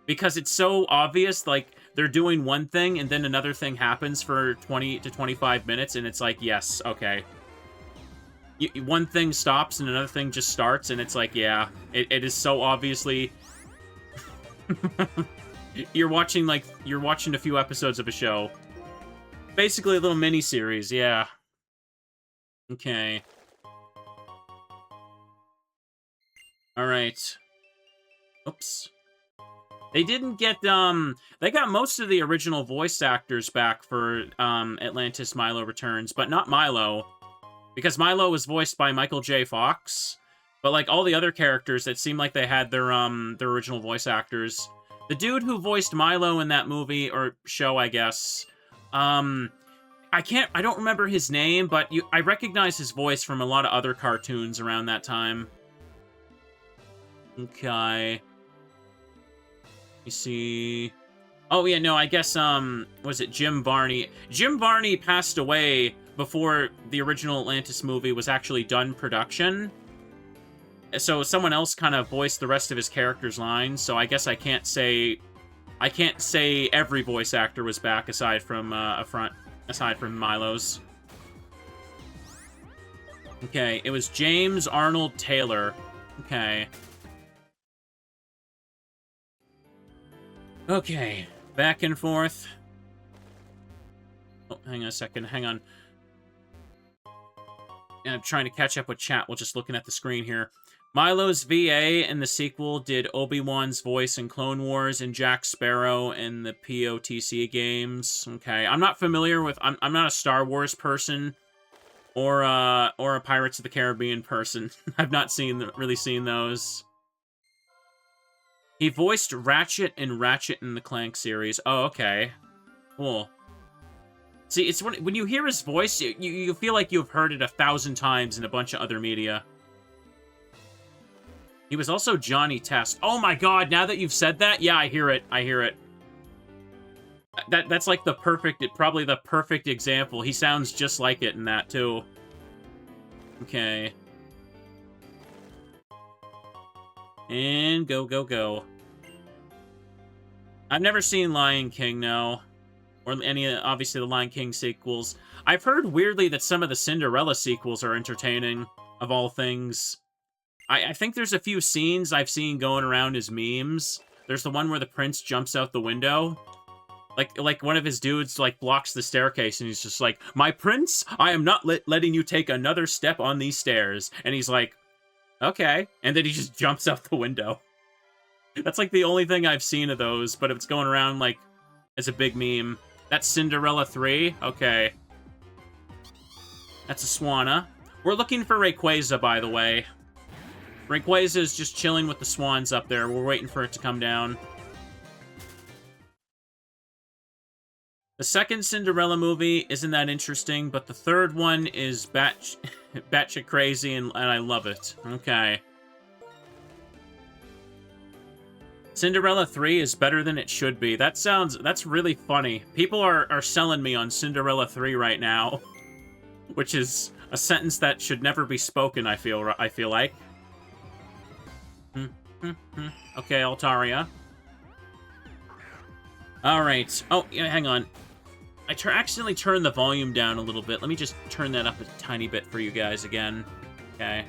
Because it's so obvious, like, they're doing one thing and then another thing happens for 20 to 25 minutes and it's like, yes, okay. One thing stops and another thing just starts and it's like, yeah, it is so obviously... you're watching a few episodes of a show. Basically a little mini-series, yeah. Okay. Alright. Oops. They didn't get, they got most of the original voice actors back for, Atlantis Milo Returns, but not Milo. Because Milo was voiced by Michael J. Fox. But, like, all the other characters, it seemed like they had their original voice actors. The dude who voiced Milo in that movie, or show, I guess, I don't remember his name, but I recognize his voice from a lot of other cartoons around that time. Okay. You see... Oh, yeah, no, I guess, was it Jim Varney? Jim Varney passed away before the original Atlantis movie was actually done production. So someone else kind of voiced the rest of his character's lines, so I guess I can't say every voice actor was back aside from Milo's. Okay, it was James Arnold Taylor. Okay. Okay, back and forth. Oh, hang on a second, hang on. I'm trying to catch up with chat while just looking at the screen here. Milo's VA in the sequel did Obi-Wan's voice in Clone Wars and Jack Sparrow in the POTC games. Okay, I'm not familiar with... I'm not a Star Wars person or a Pirates of the Caribbean person. I've not really seen those. He voiced Ratchet in Ratchet and the Clank series. Oh, okay. Cool. See, it's when you hear his voice, you feel like you've heard it 1,000 times in a bunch of other media. He was also Johnny Test. Oh my god, now that you've said that, yeah, I hear it. I hear it. That's like probably the perfect example. He sounds just like it in that, too. Okay. And go, go, go. I've never seen Lion King, no. Or any, obviously, the Lion King sequels. I've heard weirdly that some of the Cinderella sequels are entertaining, of all things. I think there's a few scenes I've seen going around as memes. There's the one where the prince jumps out the window. Like one of his dudes, like, blocks the staircase, and he's just like, "My prince, I am not letting you take another step on these stairs." And he's like, "Okay." And then he just jumps out the window. That's, like, the only thing I've seen of those, but it's going around, like, as a big meme. That's Cinderella 3? Okay. That's a Swanna. We're looking for Rayquaza, by the way. Rayquaza is just chilling with the swans up there. We're waiting for it to come down. The second Cinderella movie isn't that interesting, but the third one is batshit crazy, and I love it. Okay. Cinderella 3 is better than it should be. That's really funny. People are selling me on Cinderella 3 right now, which is a sentence that should never be spoken, I feel like. Okay, Altaria. Alright. Oh, yeah, hang on. I accidentally turned the volume down a little bit. Let me just turn that up a tiny bit for you guys again. Okay.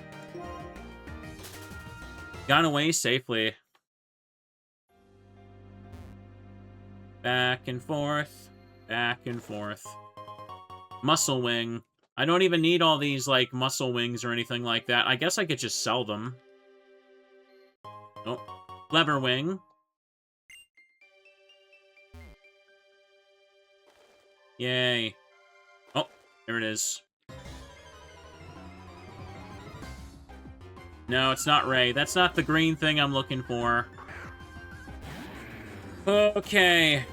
Gone away safely. Back and forth. Back and forth. Muscle Wing. I don't even need all these, like, muscle wings or anything like that. I guess I could just sell them. Oh. Lever Wing. Yay. Oh, there it is. No, it's not Ray. That's not the green thing I'm looking for. Okay.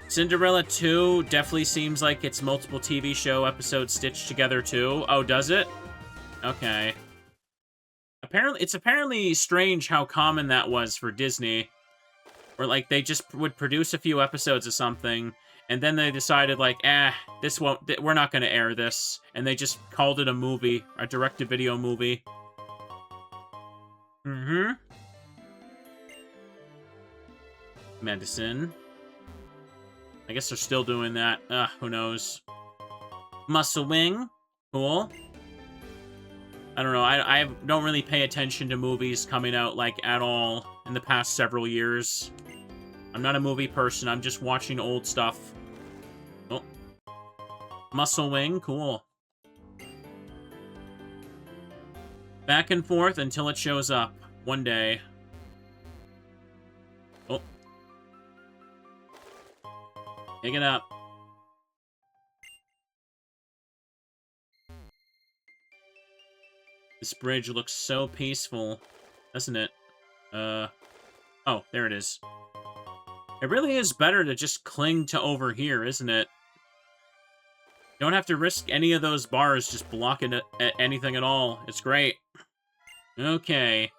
Cinderella 2 definitely seems like it's multiple TV show episodes stitched together too. Oh, does it? Okay. It's apparently strange how common that was for Disney. Where, like, they just would produce a few episodes of something, and then they decided, like, we're not gonna air this. And they just called it a movie, a direct-to-video movie. Mm-hmm. Medicine. I guess they're still doing that. Who knows? Muscle Wing. Cool. I don't know. I don't really pay attention to movies coming out, like, at all in the past several years. I'm not a movie person. I'm just watching old stuff. Oh. Muscle Wing. Cool. Back and forth until it shows up. One day. Oh. Pick it up. This bridge looks so peaceful, doesn't it? Oh, there it is. It really is better to just cling to over here, isn't it? You don't have to risk any of those bars just blocking anything at all. It's great. Okay.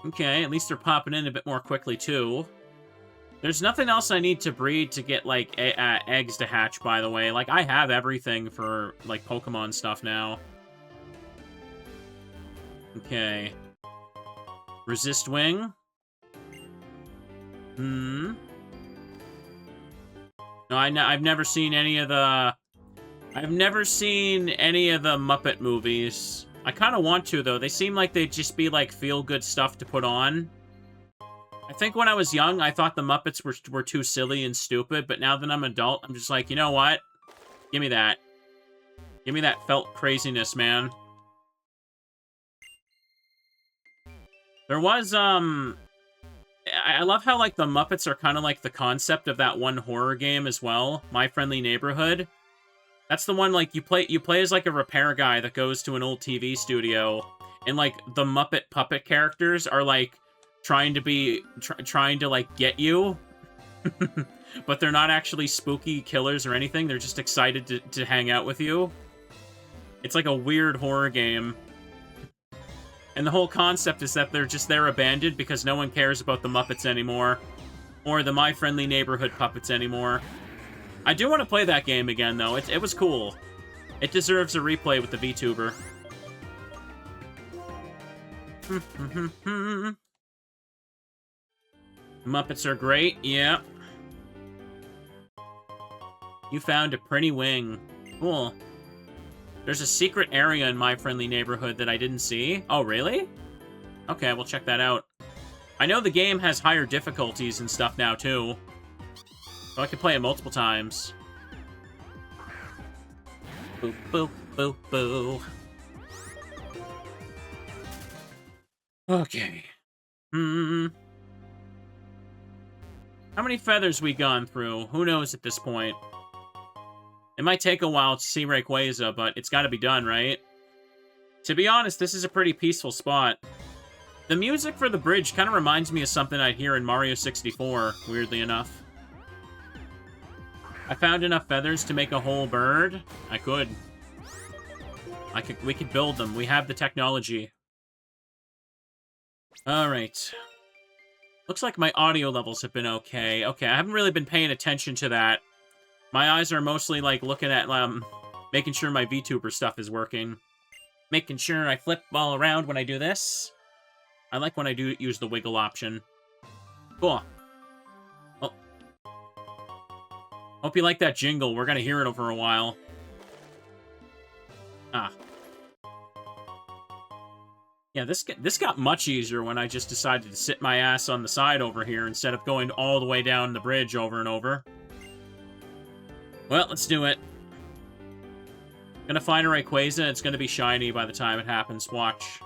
Okay, at least they're popping in a bit more quickly, too. There's nothing else I need to breed to get, like, eggs to hatch, by the way. Like, I have everything for, like, Pokemon stuff now. Okay. Resist Wing. No, I've never seen any of the... I've never seen any of the Muppet movies. I kind of want to, though. They seem like they'd just be, like, feel-good stuff to put on. I think when I was young, I thought the Muppets were too silly and stupid, but now that I'm an adult, I'm just like, you know what? Give me that. Give me that felt craziness, man. There was, I love how, like, the Muppets are kind of like the concept of that one horror game as well, My Friendly Neighborhood. That's the one, like, you play as, like, a repair guy that goes to an old TV studio, and, like, the Muppet puppet characters are, like, trying to, like, get you. But they're not actually spooky killers or anything. They're just excited to hang out with you. It's like a weird horror game. And the whole concept is that they're abandoned because no one cares about the Muppets anymore. Or the My Friendly Neighborhood puppets anymore. I do want to play that game again, though. It was cool. It deserves a replay with the VTuber. Muppets are great, yeah. You found a pretty wing. Cool. There's a secret area in My Friendly Neighborhood that I didn't see. Oh, really? Okay, we'll check that out. I know the game has higher difficulties and stuff now, too. So I can play it multiple times. Boop, boop, boop, boo. Okay. How many feathers we gone through? Who knows at this point? It might take a while to see Rayquaza, but it's got to be done, right? To be honest, this is a pretty peaceful spot. The music for the bridge kind of reminds me of something I'd hear in Mario 64, weirdly enough. I found enough feathers to make a whole bird. I could. We could build them. We have the technology. Alright. Looks like my audio levels have been okay. Okay, I haven't really been paying attention to that. My eyes are mostly, like, looking at, making sure my VTuber stuff is working. Making sure I flip all around when I do this. I like when I do use the wiggle option. Cool. Oh. Hope you like that jingle. We're gonna hear it over a while. Ah. Yeah, this got much easier when I just decided to sit my ass on the side over here instead of going all the way down the bridge over and over. Well, let's do it. Gonna find a Rayquaza, it's gonna be shiny by the time it happens. Watch.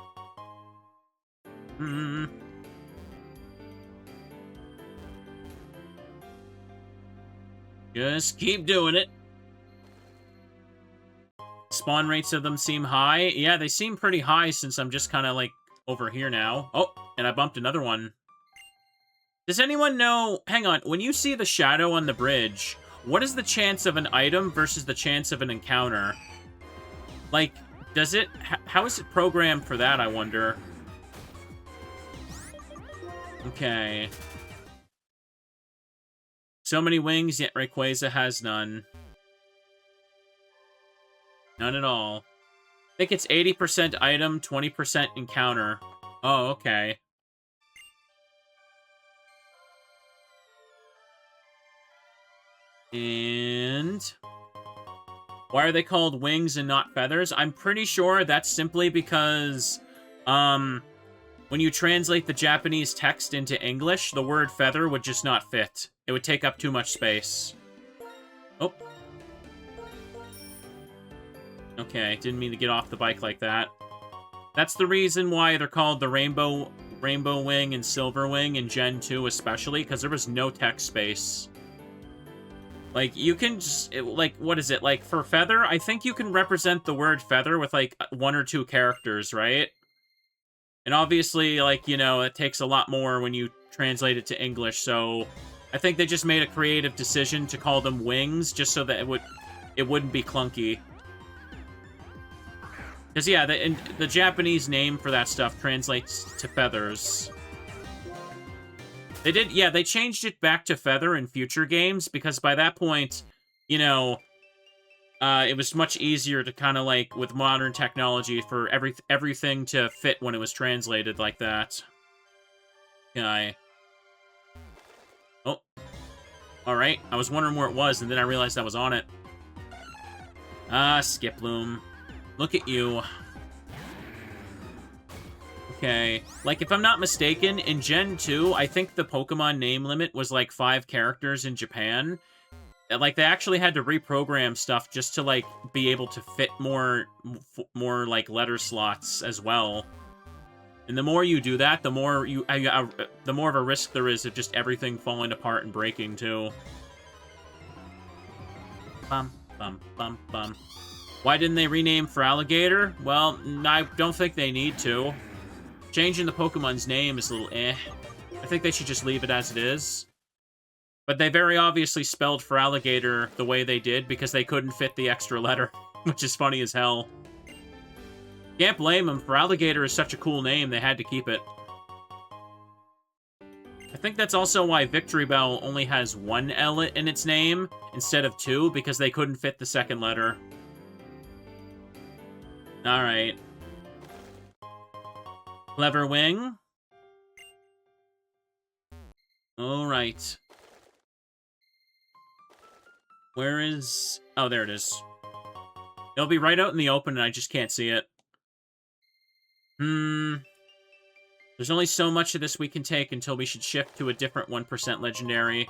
Just keep doing it. Spawn rates of them seem high. Yeah, they seem pretty high since I'm just kind of, like, over here now. Oh, and I bumped another one. Does anyone know... Hang on. When you see the shadow on the bridge, what is the chance of an item versus the chance of an encounter? Like, does it... How is it programmed for that, I wonder? Okay. So many wings, yet Rayquaza has none. None at all. I think it's 80% item, 20% encounter. Oh, okay. And... why are they called wings and not feathers? I'm pretty sure that's simply because, when you translate the Japanese text into English, the word feather would just not fit. It would take up too much space. Oh. Okay, didn't mean to get off the bike like that. That's the reason why they're called the Rainbow Wing and Silver Wing in Gen 2 especially, because there was no text space. Like, you can just, like, what is it? Like, for feather, I think you can represent the word feather with, like, 1 or 2 characters, right? And obviously, like, you know, it takes a lot more when you translate it to English, so I think they just made a creative decision to call them wings, just so that it wouldn't be clunky. Because, yeah, the Japanese name for that stuff translates to feathers. They did, yeah, they changed it back to feather in future games, because by that point, you know, it was much easier to kind of, like, with modern technology, for everything to fit when it was translated like that. Okay. Oh. Alright, I was wondering where it was, and then I realized I was on it. Ah, Skiploom. Look at you. Okay. Like, if I'm not mistaken, in Gen 2, I think the Pokemon name limit was, like, 5 characters in Japan. Like, they actually had to reprogram stuff just to, like, be able to fit more like, letter slots as well. And the more you do that, the more the more of a risk there is of just everything falling apart and breaking, too. Bum, bum, bum, bum. Why didn't they rename for Alligator? Well, I don't think they need to. Changing the Pokemon's name is a little eh. I think they should just leave it as it is. But they very obviously spelled for Alligator the way they did because they couldn't fit the extra letter, which is funny as hell. Can't blame them. For Alligator is such a cool name, they had to keep it. I think that's also why Victory Bell only has 1 L in its name instead of 2, because they couldn't fit the second letter. Alright. Clever Wing. Alright. Where is... Oh, there it is. It'll be right out in the open, and I just can't see it. There's only so much of this we can take until we should shift to a different 1% legendary.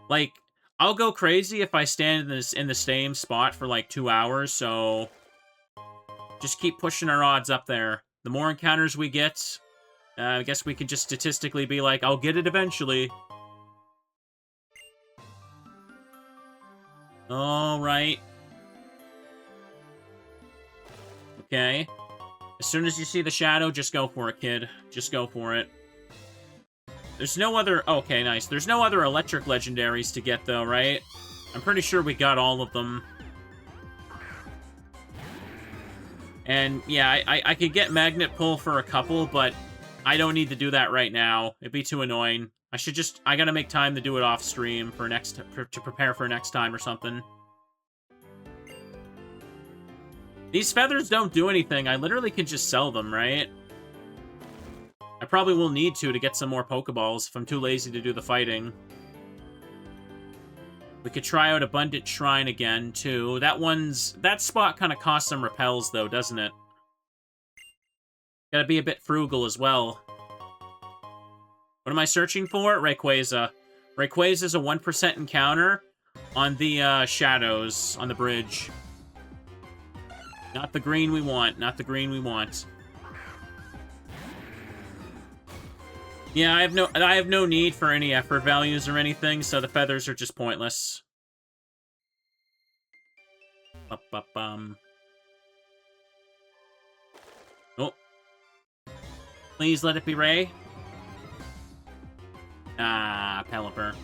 Like, I'll go crazy if I stand in the same spot for, like, 2 hours, so... Just keep pushing our odds up there. The more encounters we get, I guess we can just statistically be like, I'll get it eventually. Alright. Okay. As soon as you see the shadow, just go for it, kid. Just go for it. There's no other... Okay, nice. There's no other electric legendaries to get, though, right? I'm pretty sure we got all of them. And, yeah, I could get Magnet Pull for a couple, but I don't need to do that right now. It'd be too annoying. I gotta make time to do it off stream for to prepare for next time or something. These feathers don't do anything. I literally could just sell them, right? I probably will need to get some more Pokeballs if I'm too lazy to do the fighting. We could try out Abundant Shrine again, too. That spot kind of costs some repels, though, doesn't it? Gotta be a bit frugal as well. What am I searching for? Rayquaza. Rayquaza's a 1% encounter on the shadows on the bridge. Not the green we want. Not the green we want. Yeah, I have no need for any effort values or anything, so the feathers are just pointless. Oh. Please let it be Ray. Ah, Pelipper.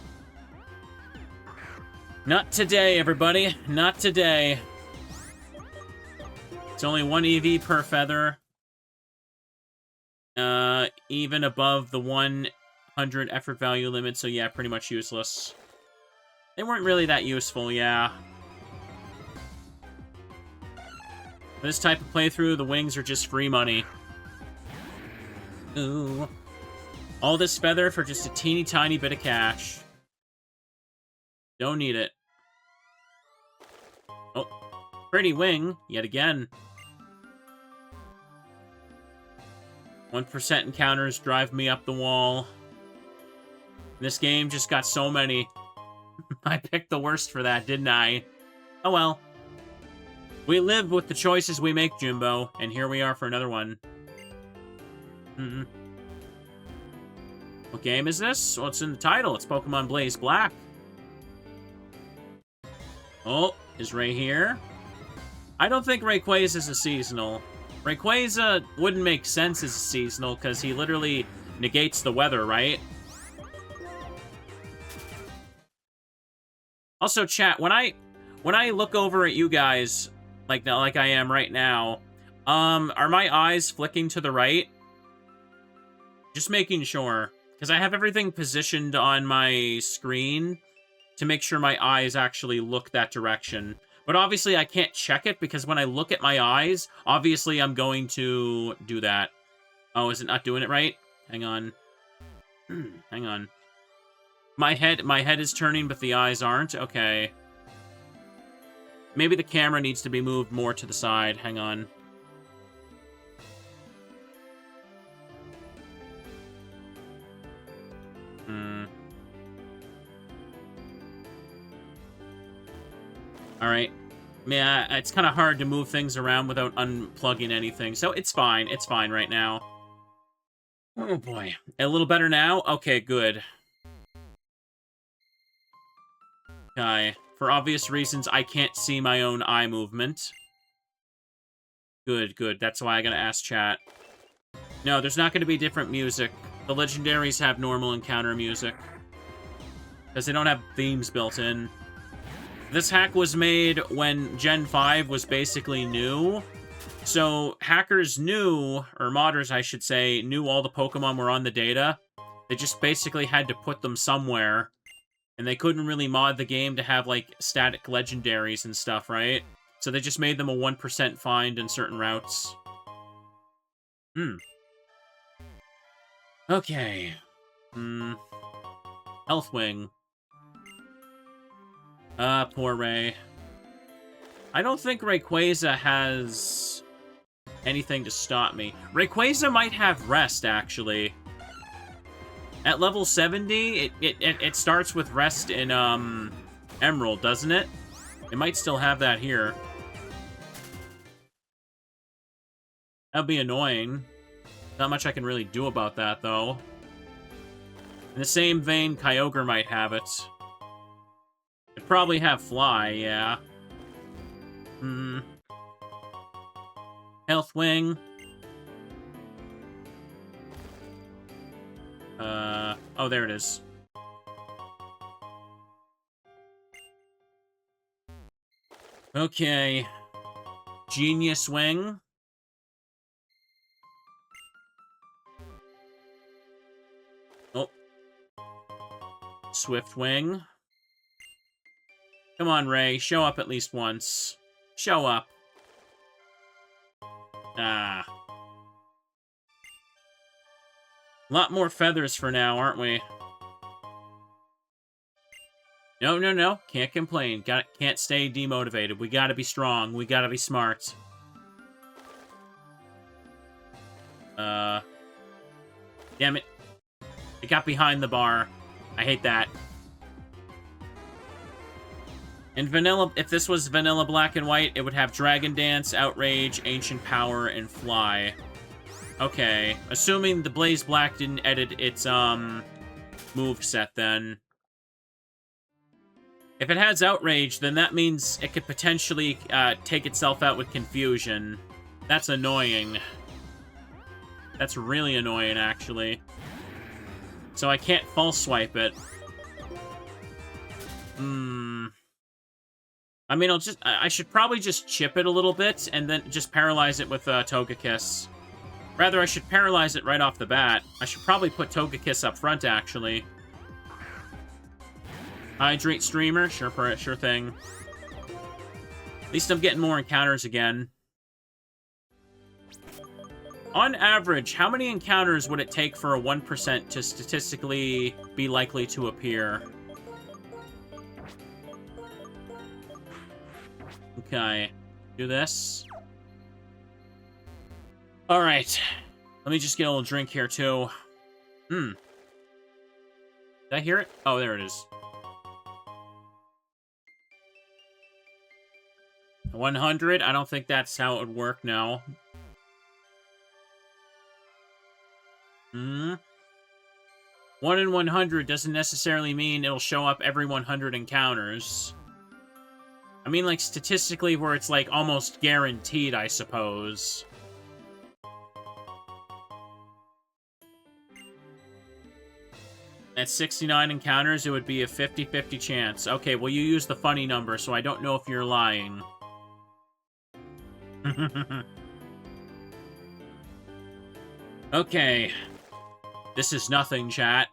Not today, everybody. Not today. It's only 1 EV per feather. Even above the 100 effort value limit, so yeah, pretty much useless. They weren't really that useful, yeah. For this type of playthrough, the wings are just free money. Ooh. All this feather for just a teeny tiny bit of cash. Don't need it. Oh. Pretty wing, yet again. 1% encounters drive me up the wall. This game just got so many. I picked the worst for that, didn't I? Oh well. We live with the choices we make, Jimbo, and here we are for another one. What game is this? Well, it's in the title. It's Pokemon BlazeBlack. Oh, is Ray here? I don't think Rayquaza is a seasonal. Rayquaza wouldn't make sense as a seasonal, because he literally negates the weather, right? Also, chat, when I look over at you guys, like I am right now, are my eyes flicking to the right? Just making sure. Because I have everything positioned on my screen to make sure my eyes actually look that direction. But obviously I can't check it because when I look at my eyes, obviously I'm going to do that. Oh, is it not doing it right? Hang on. Hang on. My head is turning, but the eyes aren't? Okay. Maybe the camera needs to be moved more to the side. Hang on. Alright. Yeah, it's kind of hard to move things around without unplugging anything, so it's fine. It's fine right now. Oh boy. A little better now? Okay, good. Okay. For obvious reasons, I can't see my own eye movement. Good, good. That's why I gotta ask chat. No, there's not gonna be different music. The legendaries have normal encounter music. Because they don't have themes built in. This hack was made when Gen 5 was basically new. So hackers knew, or modders I should say, knew all the Pokemon were on the data. They just basically had to put them somewhere. And they couldn't really mod the game to have, like, static legendaries and stuff, right? So they just made them a 1% find in certain routes. Okay. Health Wing. Poor Ray. I don't think Rayquaza has anything to stop me. Rayquaza might have Rest, actually. At level 70, it starts with Rest in, Emerald, doesn't it? It might still have that here. That'd be annoying. Not much I can really do about that, though. In the same vein, Kyogre might have it. It'd probably have Fly, yeah. Health Wing. Oh, there it is. Okay. Genius Wing. Oh. Swift Wing. Come on, Ray. Show up at least once. Show up. Ah. A lot more feathers for now, aren't we? No, no, no. Can't complain. Can't stay demotivated. We gotta be strong. We gotta be smart. Damn it. It got behind the bar. I hate that. In vanilla, if this was vanilla black and white, it would have Dragon Dance, Outrage, Ancient Power, and Fly. Okay. Assuming the BlazeBlack didn't edit its, moveset, then. If it has Outrage, then that means it could potentially, take itself out with Confusion. That's annoying. That's really annoying, actually. So I can't false swipe it. I mean, I should probably just chip it a little bit, and then just paralyze it with, Togekiss. Rather, I should paralyze it right off the bat. I should probably put Togekiss up front, actually. Hydrate Streamer? Sure thing. At least I'm getting more encounters again. On average, how many encounters would it take for a 1% to statistically be likely to appear? Okay. Do this. Alright. Let me just get a little drink here, too. Did I hear it? Oh, there it is. 100? I don't think that's how it would work, no. 1 in 100 doesn't necessarily mean it'll show up every 100 encounters. I mean, like, statistically, where it's, like, almost guaranteed, I suppose. At 69 encounters, it would be a 50-50 chance. Okay, well, you use the funny number, so I don't know if you're lying. Okay. This is nothing, chat.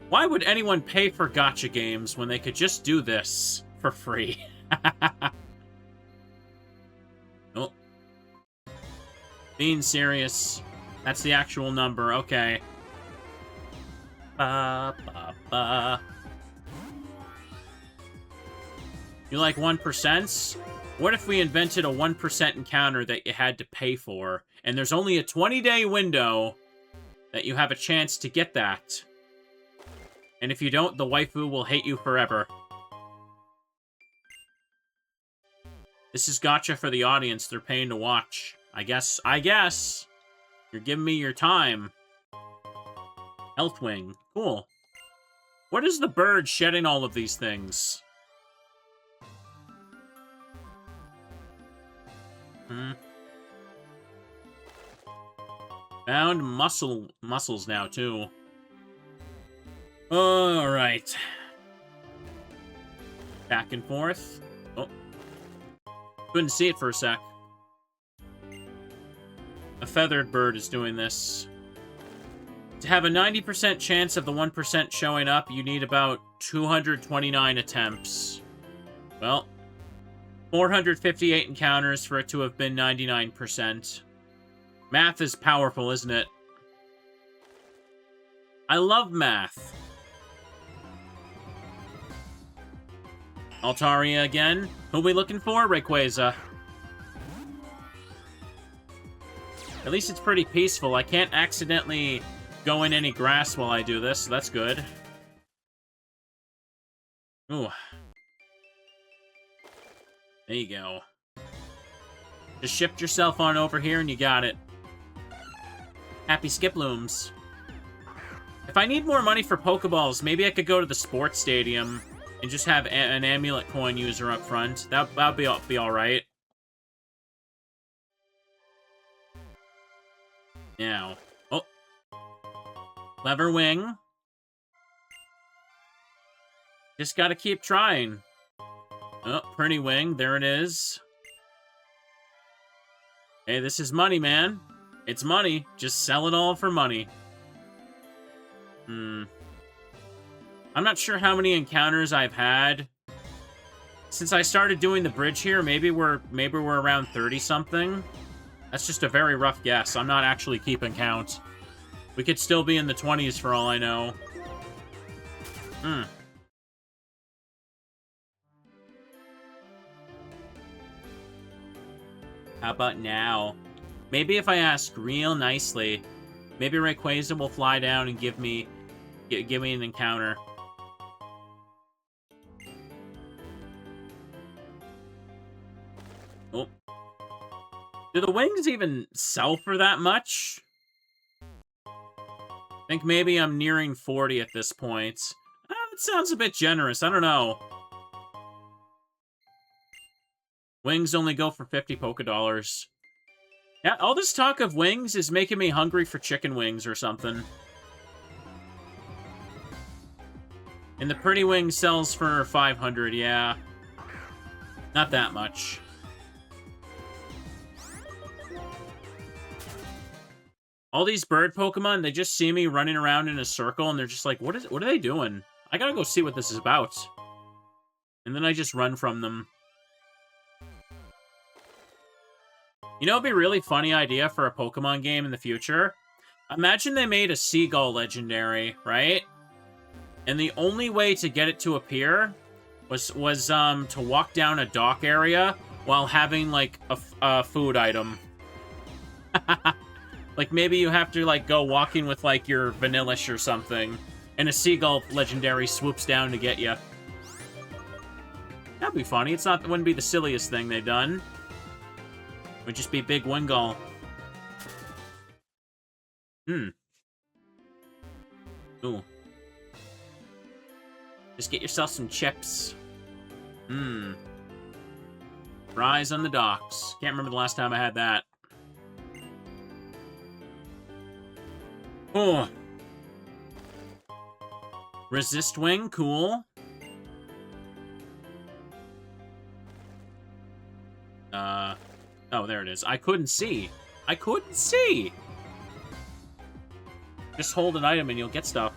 Why would anyone pay for gacha games when they could just do this for free? Oh. Being serious. That's the actual number, okay. Ba, ba, ba. You like 1%? What if we invented a 1% encounter that you had to pay for, and there's only a 20-day window that you have a chance to get that? And if you don't, the waifu will hate you forever. This is gacha for the audience. They're paying to watch. I guess. You're giving me your time. Health Wing. Cool. What is the bird shedding all of these things? Found muscles now, too. Alright. Back and forth. Oh. Couldn't see it for a sec. A feathered bird is doing this. To have a 90% chance of the 1% showing up, you need about 229 attempts. Well, 458 encounters for it to have been 99%. Math is powerful, isn't it? I love math. Altaria again. Who we looking for? Rayquaza. At least it's pretty peaceful. I can't accidentally go in any grass while I do this, so that's good. Ooh. There you go. Just shift yourself on over here and you got it. Happy Skiplooms. If I need more money for Pokeballs, maybe I could go to the sports stadium and just have an amulet coin user up front. That'll be alright. Now. Oh. Clever wing. Just gotta keep trying. Oh, pretty wing. There it is. Hey, this is money, man. It's money. Just sell it all for money. I'm not sure how many encounters I've had. Since I started doing the bridge here, maybe we're around 30-something. That's just a very rough guess. I'm not actually keeping count. We could still be in the 20s for all I know. How about now? Maybe if I ask real nicely, maybe Rayquaza will fly down and give me an encounter. Oh. Do the wings even sell for that much? I think maybe I'm nearing 40 at this point. It sounds a bit generous. I don't know. Wings only go for 50 Pokédollars. Yeah, all this talk of wings is making me hungry for chicken wings or something. And the pretty wing sells for 500, yeah. Not that much. All these bird Pokemon, they just see me running around in a circle and they're just like, what are they doing? I gotta go see what this is about. And then I just run from them. You know, it'd be a really funny idea for a Pokemon game in the future. Imagine they made a seagull legendary, right? And the only way to get it to appear was to walk down a dock area while having, like, a food item. Like, maybe you have to, like, go walking with, like, your Vanillish or something, and a seagull legendary swoops down to get you. That'd be funny. It wouldn't be the silliest thing they've done. It would just be Big Wingull. Ooh. Just get yourself some chips. Fries on the docks. Can't remember the last time I had that. Oh. Resist Wing, cool. Oh, there it is. I couldn't see. I couldn't see! Just hold an item and you'll get stuff.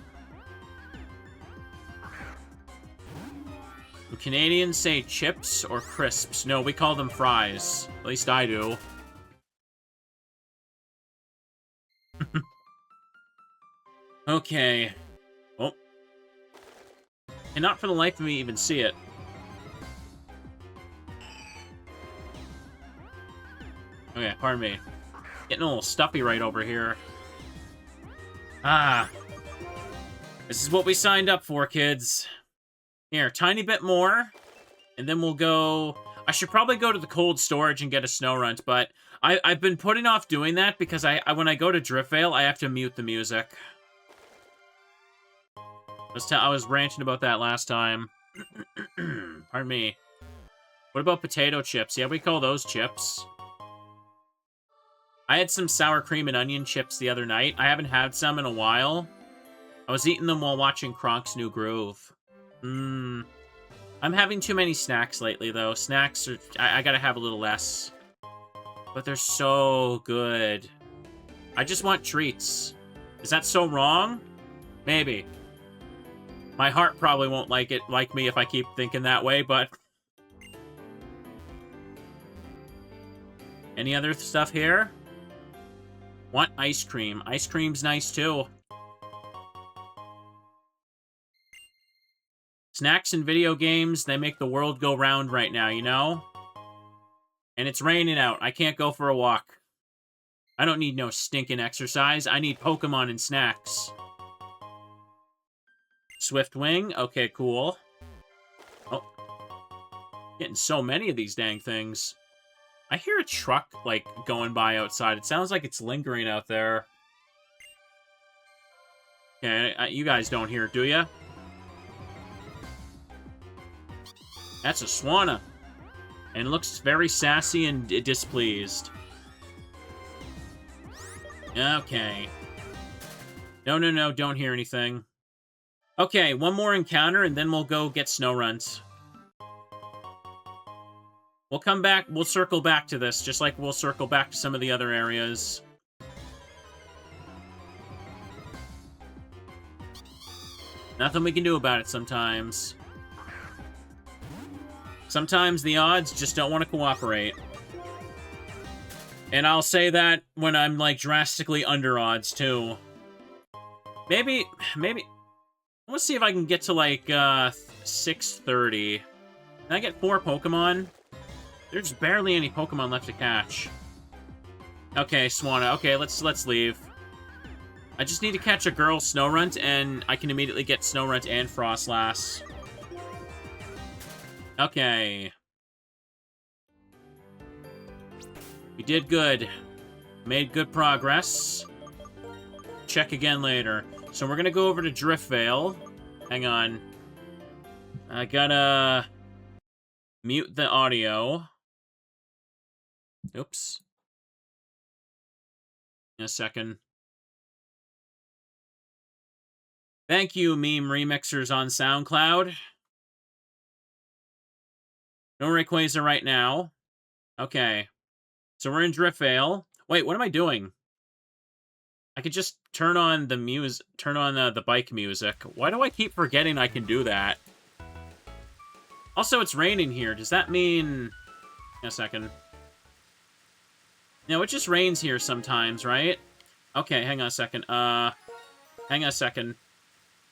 Do Canadians say chips or crisps? No, we call them fries. At least I do. Okay. Oh. And not for the life of me even see it. Okay, pardon me. Getting a little stuffy right over here. Ah. This is what we signed up for, kids. Here, tiny bit more. And then we'll go... I should probably go to the cold storage and get a snow runt, but I've been putting off doing that because when I go to Driftvale, I have to mute the music. I was ranting about that last time. Pardon me. What about potato chips? Yeah, we call those chips. I had some sour cream and onion chips the other night. I haven't had some in a while. I was eating them while watching Kronk's New Groove. I'm having too many snacks lately, though. Snacks are... I gotta have a little less. But they're so good. I just want treats. Is that so wrong? Maybe. My heart probably won't like me if I keep thinking that way, but... Any other stuff here? Want ice cream. Ice cream's nice, too. Snacks and video games, they make the world go round right now, you know? And it's raining out. I can't go for a walk. I don't need no stinking exercise. I need Pokemon and snacks. Swift Wing. Okay, cool. Oh. Getting so many of these dang things. I hear a truck, like, going by outside. It sounds like it's lingering out there. Okay, you guys don't hear it, do ya? That's a Swanna. And looks very sassy and displeased. Okay. No, don't hear anything. Okay, one more encounter, and then we'll go get Snorunt. We'll come back, we'll circle back to this, just like we'll circle back to some of the other areas. Nothing we can do about it sometimes. Sometimes the odds just don't want to cooperate. And I'll say that when I'm, like, drastically under odds, too. Maybe... Let's see if I can get to, like, 6:30. Can I get 4 Pokemon? There's barely any Pokemon left to catch. Okay, Swanna. Okay, let's leave. I just need to catch a girl Snorunt, and I can immediately get Snorunt and Frostlass. Okay. We did good. Made good progress. Check again later. So we're gonna go over to Driftvale. Hang on. I gotta mute the audio. Oops. In a second. Thank you, meme remixers on SoundCloud. No Rayquaza right now. Okay. So we're in Driftvale. Wait, what am I doing? I could just turn on the the bike music. Why do I keep forgetting I can do that? Also, it's raining here. Does that mean... In a second. No, it just rains here sometimes, right? Okay, hang on a second. Hang on a second.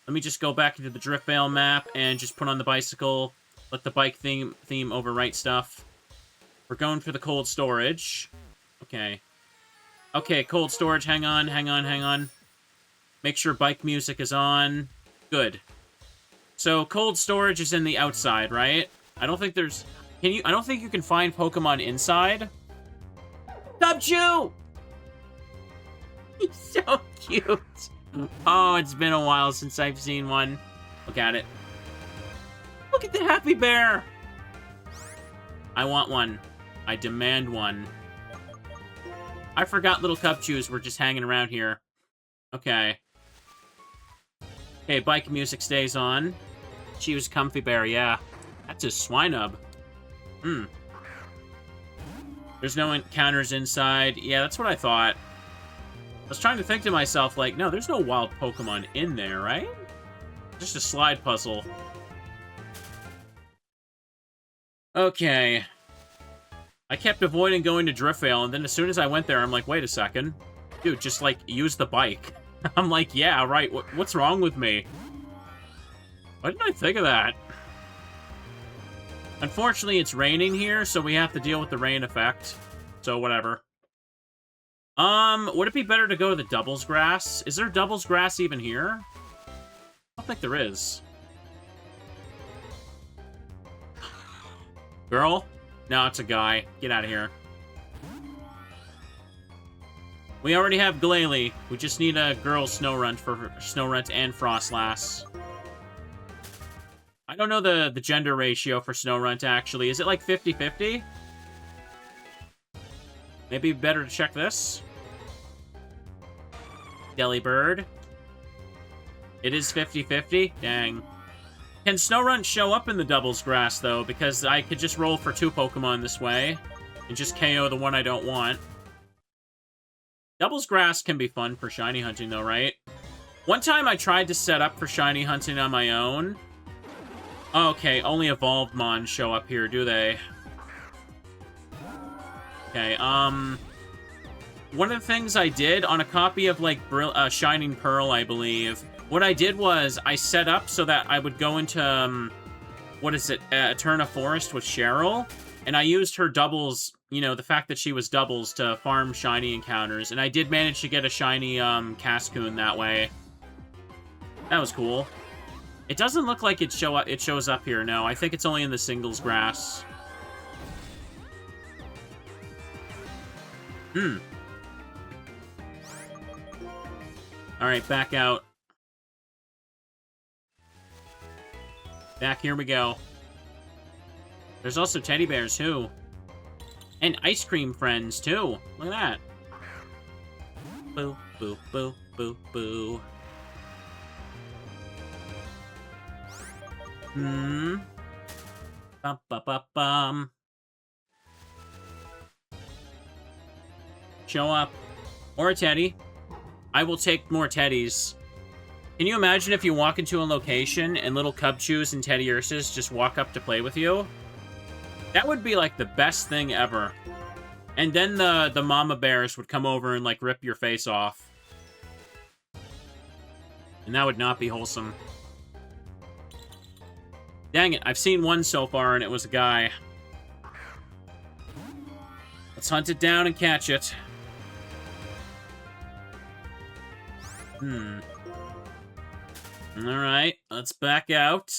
Let me just go back into the Driftvale map and just put on the bicycle. Let the bike theme overwrite stuff. We're going for the cold storage. Okay. Okay, cold storage. Hang on. Make sure bike music is on. Good. So, cold storage is in the outside, right? I don't think there's... I don't think you can find Pokemon inside. Cubchoo! He's so cute. Oh, it's been a while since I've seen one. Look at it. Look at the happy bear! I want one. I demand one. I forgot little Cubchoos were just hanging around here. Okay. Okay, bike music stays on. Choose Comfy Bear, yeah. That's a Swinub. There's no encounters inside. Yeah, that's what I thought. I was trying to think to myself, like, no, there's no wild Pokemon in there, right? Just a slide puzzle. Okay. I kept avoiding going to Driftvale, and then as soon as I went there, I'm like, wait a second. Dude, just, like, use the bike. I'm like, yeah, right, what's wrong with me? Why didn't I think of that? Unfortunately, it's raining here, so we have to deal with the rain effect. So, whatever. Would it be better to go to the Doubles Grass? Is there Doubles Grass even here? I don't think there is. Girl? No, it's a guy. Get out of here. We already have Glalie. We just need a girl Snorunt for Snorunt and Frostlass. I don't know the gender ratio for Snorunt, actually. Is it like 50-50? Maybe better to check this. Delibird. It is 50-50? Dang. Can Snorunt show up in the Doubles Grass, though? Because I could just roll for 2 Pokemon this way. And just KO the one I don't want. Doubles Grass can be fun for shiny hunting, though, right? One time I tried to set up for shiny hunting on my own. Okay, only evolved Mons show up here, do they? Okay, one of the things I did on a copy of, like, Shining Pearl, I believe, What I did was I set up so that I would go into, what is it, Eterna Forest with Cheryl, and I used her doubles, you know, the fact that she was doubles to farm shiny encounters, and I did manage to get a shiny, Cascoon that way. That was cool. It doesn't look like it shows up here, no. I think it's only in the singles grass. Alright, back out. Back, here we go. There's also teddy bears, too. And ice cream friends, too. Look at that. Boo, boo, boo, boo, boo. Bum, bum, bum, bum. Show up. Or a teddy. I will take more teddies. Can you imagine if you walk into a location and little Cubchoos and Teddy Ursus just walk up to play with you? That would be, like, the best thing ever. And then the mama bears would come over and, like, rip your face off. And that would not be wholesome. Dang it, I've seen one so far, and it was a guy. Let's hunt it down and catch it. Alright, let's back out.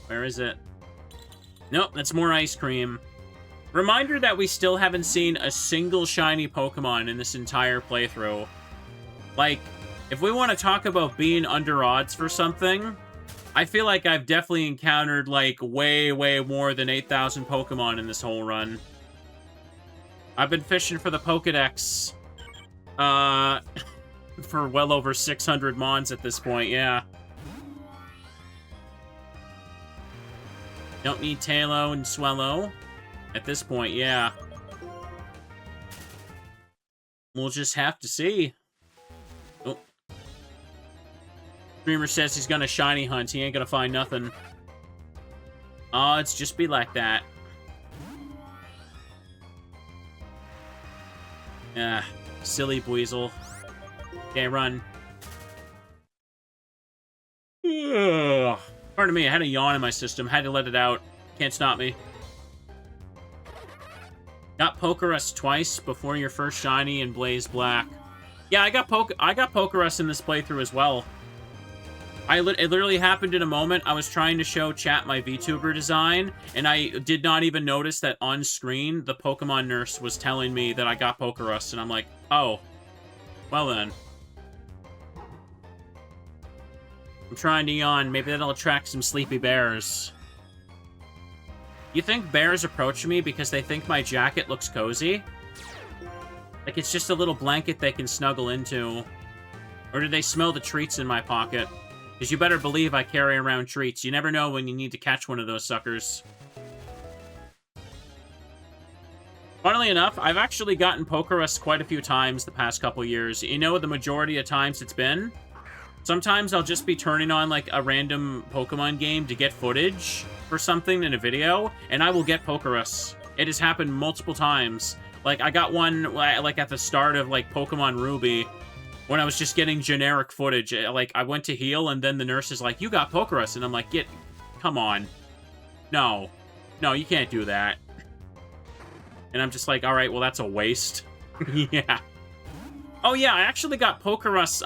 Where is it? Nope, that's more ice cream. Reminder that we still haven't seen a single shiny Pokemon in this entire playthrough. Like, if we want to talk about being under odds for something, I feel like I've definitely encountered, like, way, way more than 8,000 Pokemon in this whole run. I've been fishing for the Pokedex, for well over 600 Mons at this point, yeah. Don't need Tailo and Swellow at this point, yeah. We'll just have to see. Oh. Dreamer says he's gonna shiny hunt. He ain't gonna find nothing. Oh, it's just be like that. Ah, silly Buizel. Okay, run. Ugh. Pardon me, I had a yawn in my system. Had to let it out. Can't stop me. Got Pokerus twice before your first shiny in BlazeBlack. Yeah, I got Pokerus in this playthrough as well. It literally happened in a moment. I was trying to show chat my VTuber design, and I did not even notice that on screen, the Pokemon nurse was telling me that I got Pokerus, and I'm like, oh. Well then. I'm trying to yawn. Maybe that'll attract some sleepy bears. You think bears approach me because they think my jacket looks cozy? Like it's just a little blanket they can snuggle into. Or do they smell the treats in my pocket? Because you better believe I carry around treats. You never know when you need to catch one of those suckers. Funnily enough, I've actually gotten Pokerus quite a few times the past couple years. You know the majority of times it's been? Sometimes I'll just be turning on, like, a random Pokemon game to get footage for something in a video, and I will get Pokerus. It has happened multiple times. Like, I got one, like, at the start of, like, Pokemon Ruby, when I was just getting generic footage. Like, I went to heal, and then the nurse is like, you got Pokerus, and I'm like, come on. No. No, you can't do that. And I'm just like, alright, well, that's a waste. Yeah. Oh, yeah, I actually got Pokerus,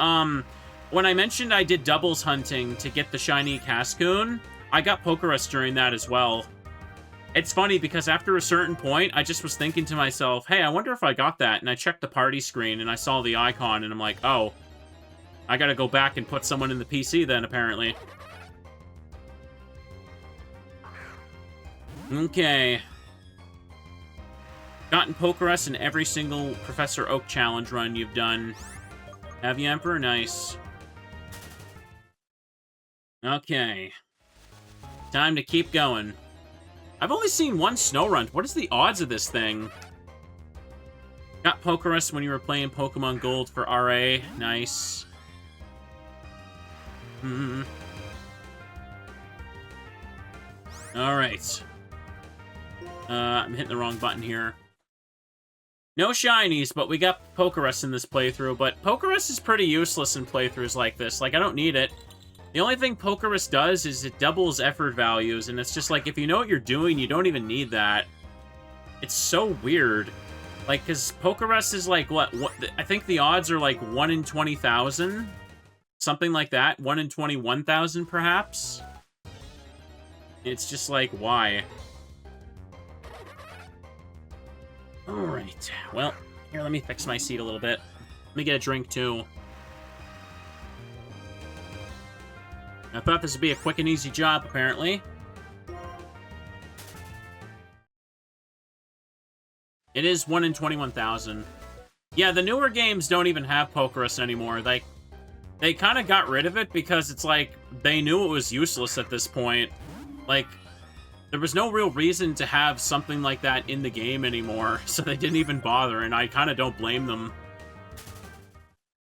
when I mentioned I did doubles hunting to get the shiny Cascoon, I got Pokerus during that as well. It's funny because after a certain point, I just was thinking to myself, hey, I wonder if I got that. And I checked the party screen and I saw the icon and I'm like, oh, I gotta go back and put someone in the PC then, apparently. Okay. Gotten Pokerus in every single Professor Oak challenge run you've done. Have you, Emperor? Nice. Okay. Time to keep going. I've only seen one Snorunt. What is the odds of this thing? Got Pokerus when you were playing Pokemon Gold for RA. Nice. Alright. I'm hitting the wrong button here. No shinies, but we got Pokerus in this playthrough, but Pokerus is pretty useless in playthroughs like this. Like, I don't need it. The only thing Pokerus does is it doubles effort values, and it's just like, if you know what you're doing, you don't even need that. It's so weird. Like, because Pokerus is like, what? I think the odds are like 1 in 20,000? Something like that. 1 in 21,000, perhaps? It's just like, why? Alright. Well, here, let me fix my seat a little bit. Let me get a drink, too. I thought this would be a quick and easy job, apparently. It is 1 in 21,000. Yeah, the newer games don't even have Pokerus anymore. Like, they kind of got rid of it because it's like, they knew it was useless at this point. Like, there was no real reason to have something like that in the game anymore, so they didn't even bother, and I kind of don't blame them.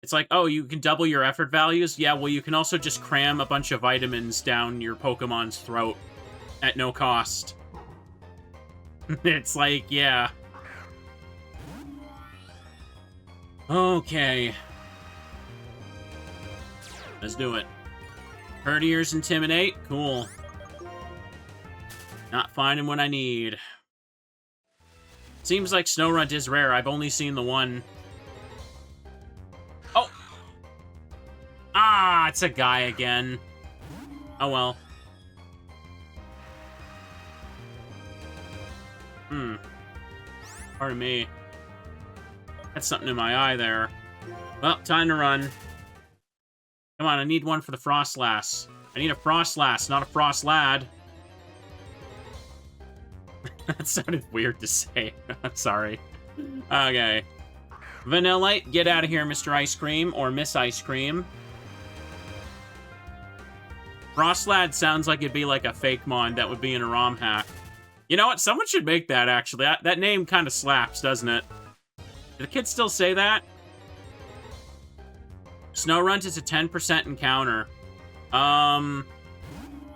It's like, oh, you can double your effort values? Yeah, well, you can also just cram a bunch of vitamins down your Pokemon's throat at no cost. It's like, yeah. Okay. Let's do it. Courtiers Intimidate? Cool. Not finding what I need. Seems like Snorunt is rare. I've only seen the one. Oh! Ah, it's a guy again. Oh well. Pardon me. That's something in my eye there. Well, time to run. Come on, I need one for the Frostlass. I need a Frostlass, not a Frostlad. That sounded weird to say. I'm sorry. Okay. Vanillite, get out of here, Mr. Ice Cream, or Miss Ice Cream. Frostlad sounds like it'd be like a fake mon that would be in a ROM hack. You know what? Someone should make that, actually. That name kind of slaps, doesn't it? Do the kids still say that? Snorunt is a 10% encounter.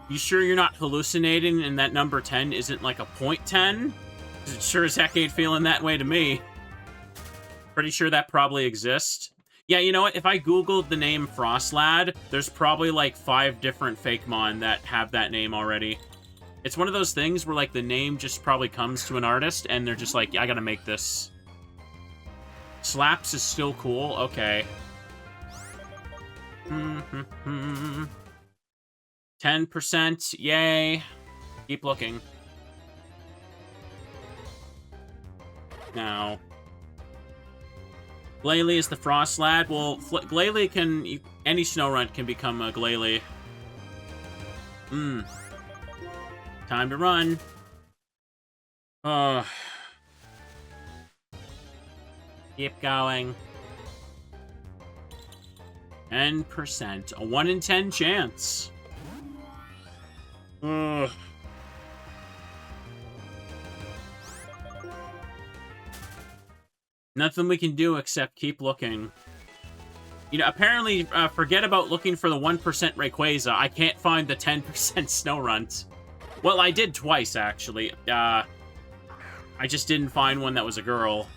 You sure you're not hallucinating and that number 10 isn't like a 0.10? Because it sure as heck ain't feeling that way to me. Pretty sure that probably exists. Yeah, you know what? If I googled the name Frostlad, there's probably like 5 different fake mon that have that name already. It's one of those things where like the name just probably comes to an artist and they're just like, yeah, I gotta make this. Slaps is still cool? Okay. 10%, yay. Keep looking. Now. Glalie is the Frostlad. Well, Glalie can... Any Snorunt can become a Glalie. Time to run. Keep going. 10%. A 1 in 10 chance. Nothing we can do except keep looking. You know, apparently, forget about looking for the 1% Rayquaza. I can't find the 10% Snorunt. Well, I did twice, actually. I just didn't find one that was a girl.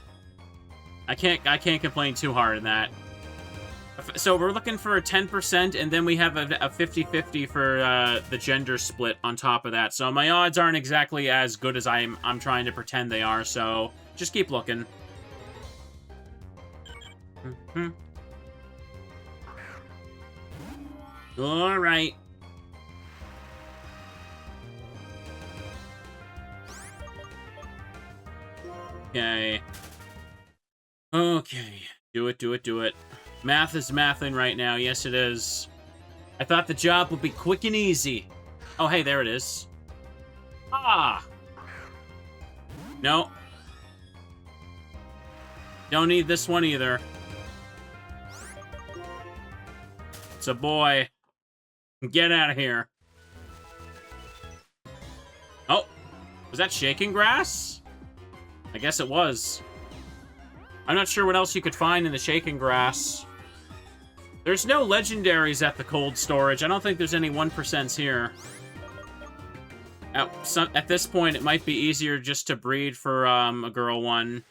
I can't complain too hard in that. So we're looking for a 10%, and then we have a 50-50 for the gender split on top of that. So my odds aren't exactly as good as I'm trying to pretend they are, so just keep looking. All right. Okay. Okay. Do it, do it, do it. Math is mathing right now. Yes, it is. I thought the job would be quick and easy. Oh, hey, there it is. Ah! No. Don't need this one either. It's a boy. Get out of here. Oh. Was that shaking grass? I guess it was. I'm not sure what else you could find in the shaking grass. There's no legendaries at the cold storage. I don't think there's any 1%s here. At this point, it might be easier just to breed for a girl one.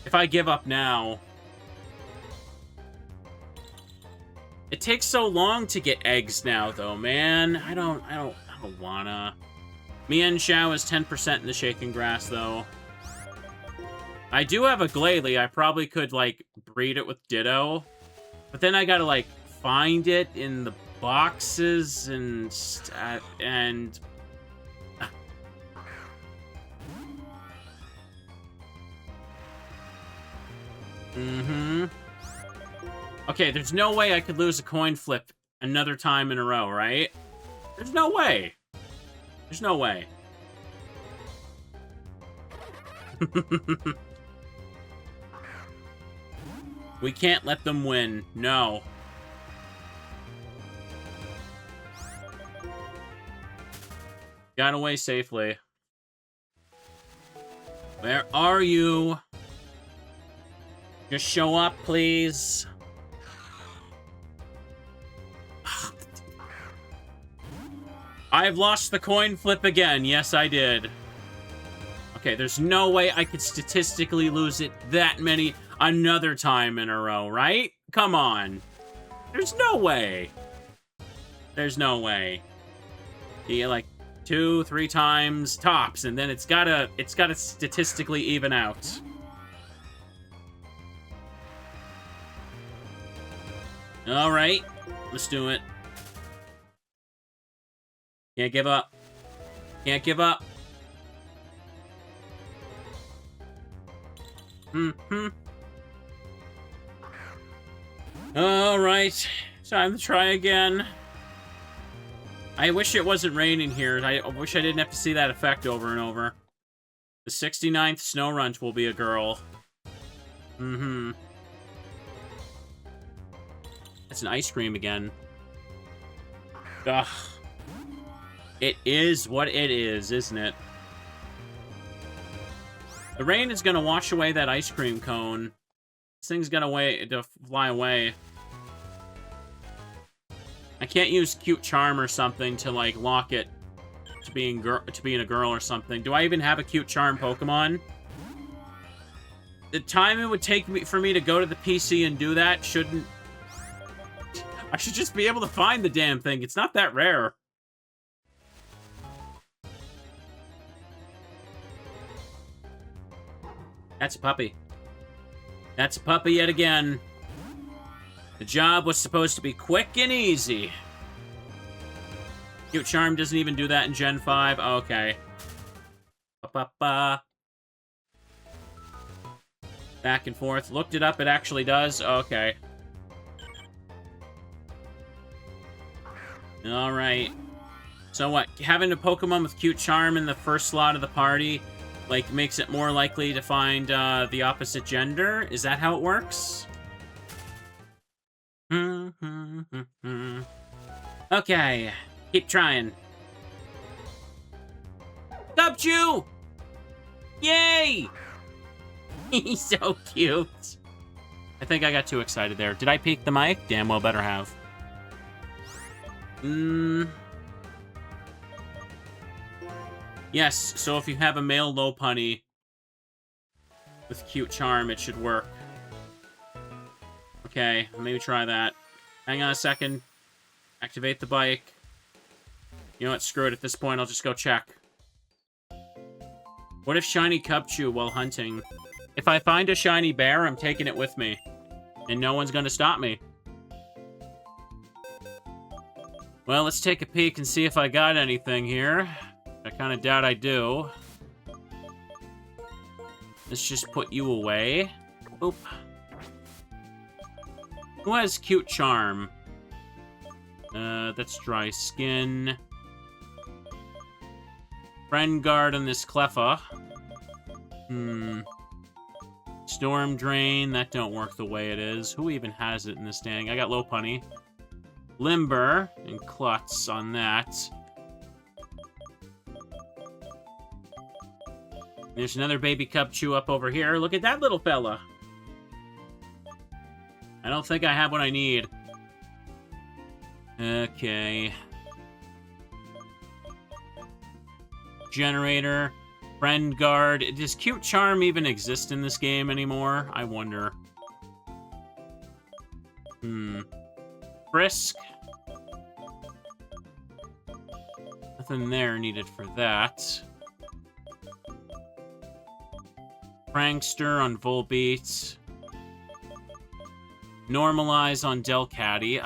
If I give up now... It takes so long to get eggs now, though, man. I don't wanna. Mian Xiao is 10% in the Shaken Grass, though. I do have a Glalie. I probably could, like, breed it with Ditto. But then I gotta, like, find it in the boxes and... Mm-hmm. Okay, there's no way I could lose a coin flip another time in a row, right? There's no way. There's no way. We can't let them win. No. Got away safely. Where are you? Just show up, please. I've lost the coin flip again. Yes, I did. Okay, there's no way I could statistically lose it that many another time in a row, right? Come on. There's no way. There's no way. Yeah, like 2-3 times tops, and then it's gotta statistically even out. All right, let's do it. Can't give up. Can't give up. All right, time to try again. I wish it wasn't raining here. I wish I didn't have to see that effect over and over. The 69th Snow Runt will be a girl. It's an ice cream again. Ugh. It is what it is, isn't it? The rain is gonna wash away that ice cream cone. This thing's gonna fly away. I can't use Cute Charm or something to, like, lock it to being a girl or something. Do I even have a Cute Charm Pokemon? The time it would take for me to go to the PC and do that shouldn't... I should just be able to find the damn thing. It's not that rare. That's a puppy. That's a puppy yet again. The job was supposed to be quick and easy. Cute Charm doesn't even do that in Gen 5. Oh, okay. Ba-ba-ba. Back and forth. Looked it up. It actually does. Okay. Alright. So what? Having a Pokemon with Cute Charm in the first slot of the party... like, makes it more likely to find the opposite gender? Is that how it works? Okay. Keep trying. Gubchu! Yay! He's so cute. I think I got too excited there. Did I peek the mic? Damn well better have. Yes, so if you have a male Lopunny with Cute Charm, it should work. Okay, maybe try that. Hang on a second. Activate the bike. You know what, screw it. At this point, I'll just go check. What if shiny Cubchoo while hunting? If I find a shiny bear, I'm taking it with me. And no one's gonna stop me. Well, let's take a peek and see if I got anything here. I kind of doubt I do. Let's just put you away. Oop. Who has Cute Charm? That's Dry Skin. Friend Guard on this Cleffa. Storm Drain, that don't work the way it is. Who even has it in this dang? I got Lopunny. Limber and Klutz on that. There's another baby Cubchoo up over here. Look at that little fella. I don't think I have what I need. Okay. Generator. Friend Guard. Does Cute Charm even exist in this game anymore? I wonder. Frisk. Nothing there needed for that. Prankster on Volbeat. Normalize on Delcatty.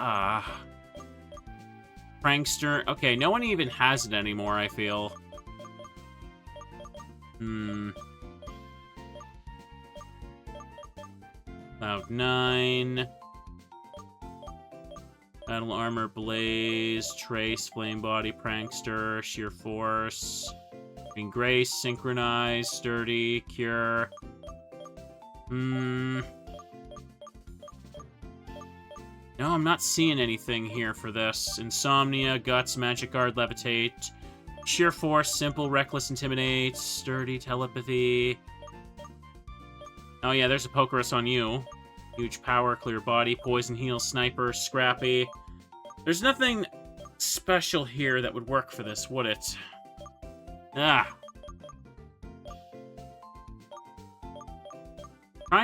Prankster. Okay, no one even has it anymore, I feel. Cloud9. Battle Armor, Blaze, Trace, Flame Body, Prankster, Sheer Force, Green Grace, Synchronize, Sturdy, Cure. No, I'm not seeing anything here for this. Insomnia, Guts, Magic Guard, Levitate, Sheer Force, Simple, Reckless, Intimidate, Sturdy, Telepathy. Oh yeah, there's a Pokerus on you. Huge Power, Clear Body, Poison Heal, Sniper, Scrappy. There's nothing special here that would work for this, would it? Trying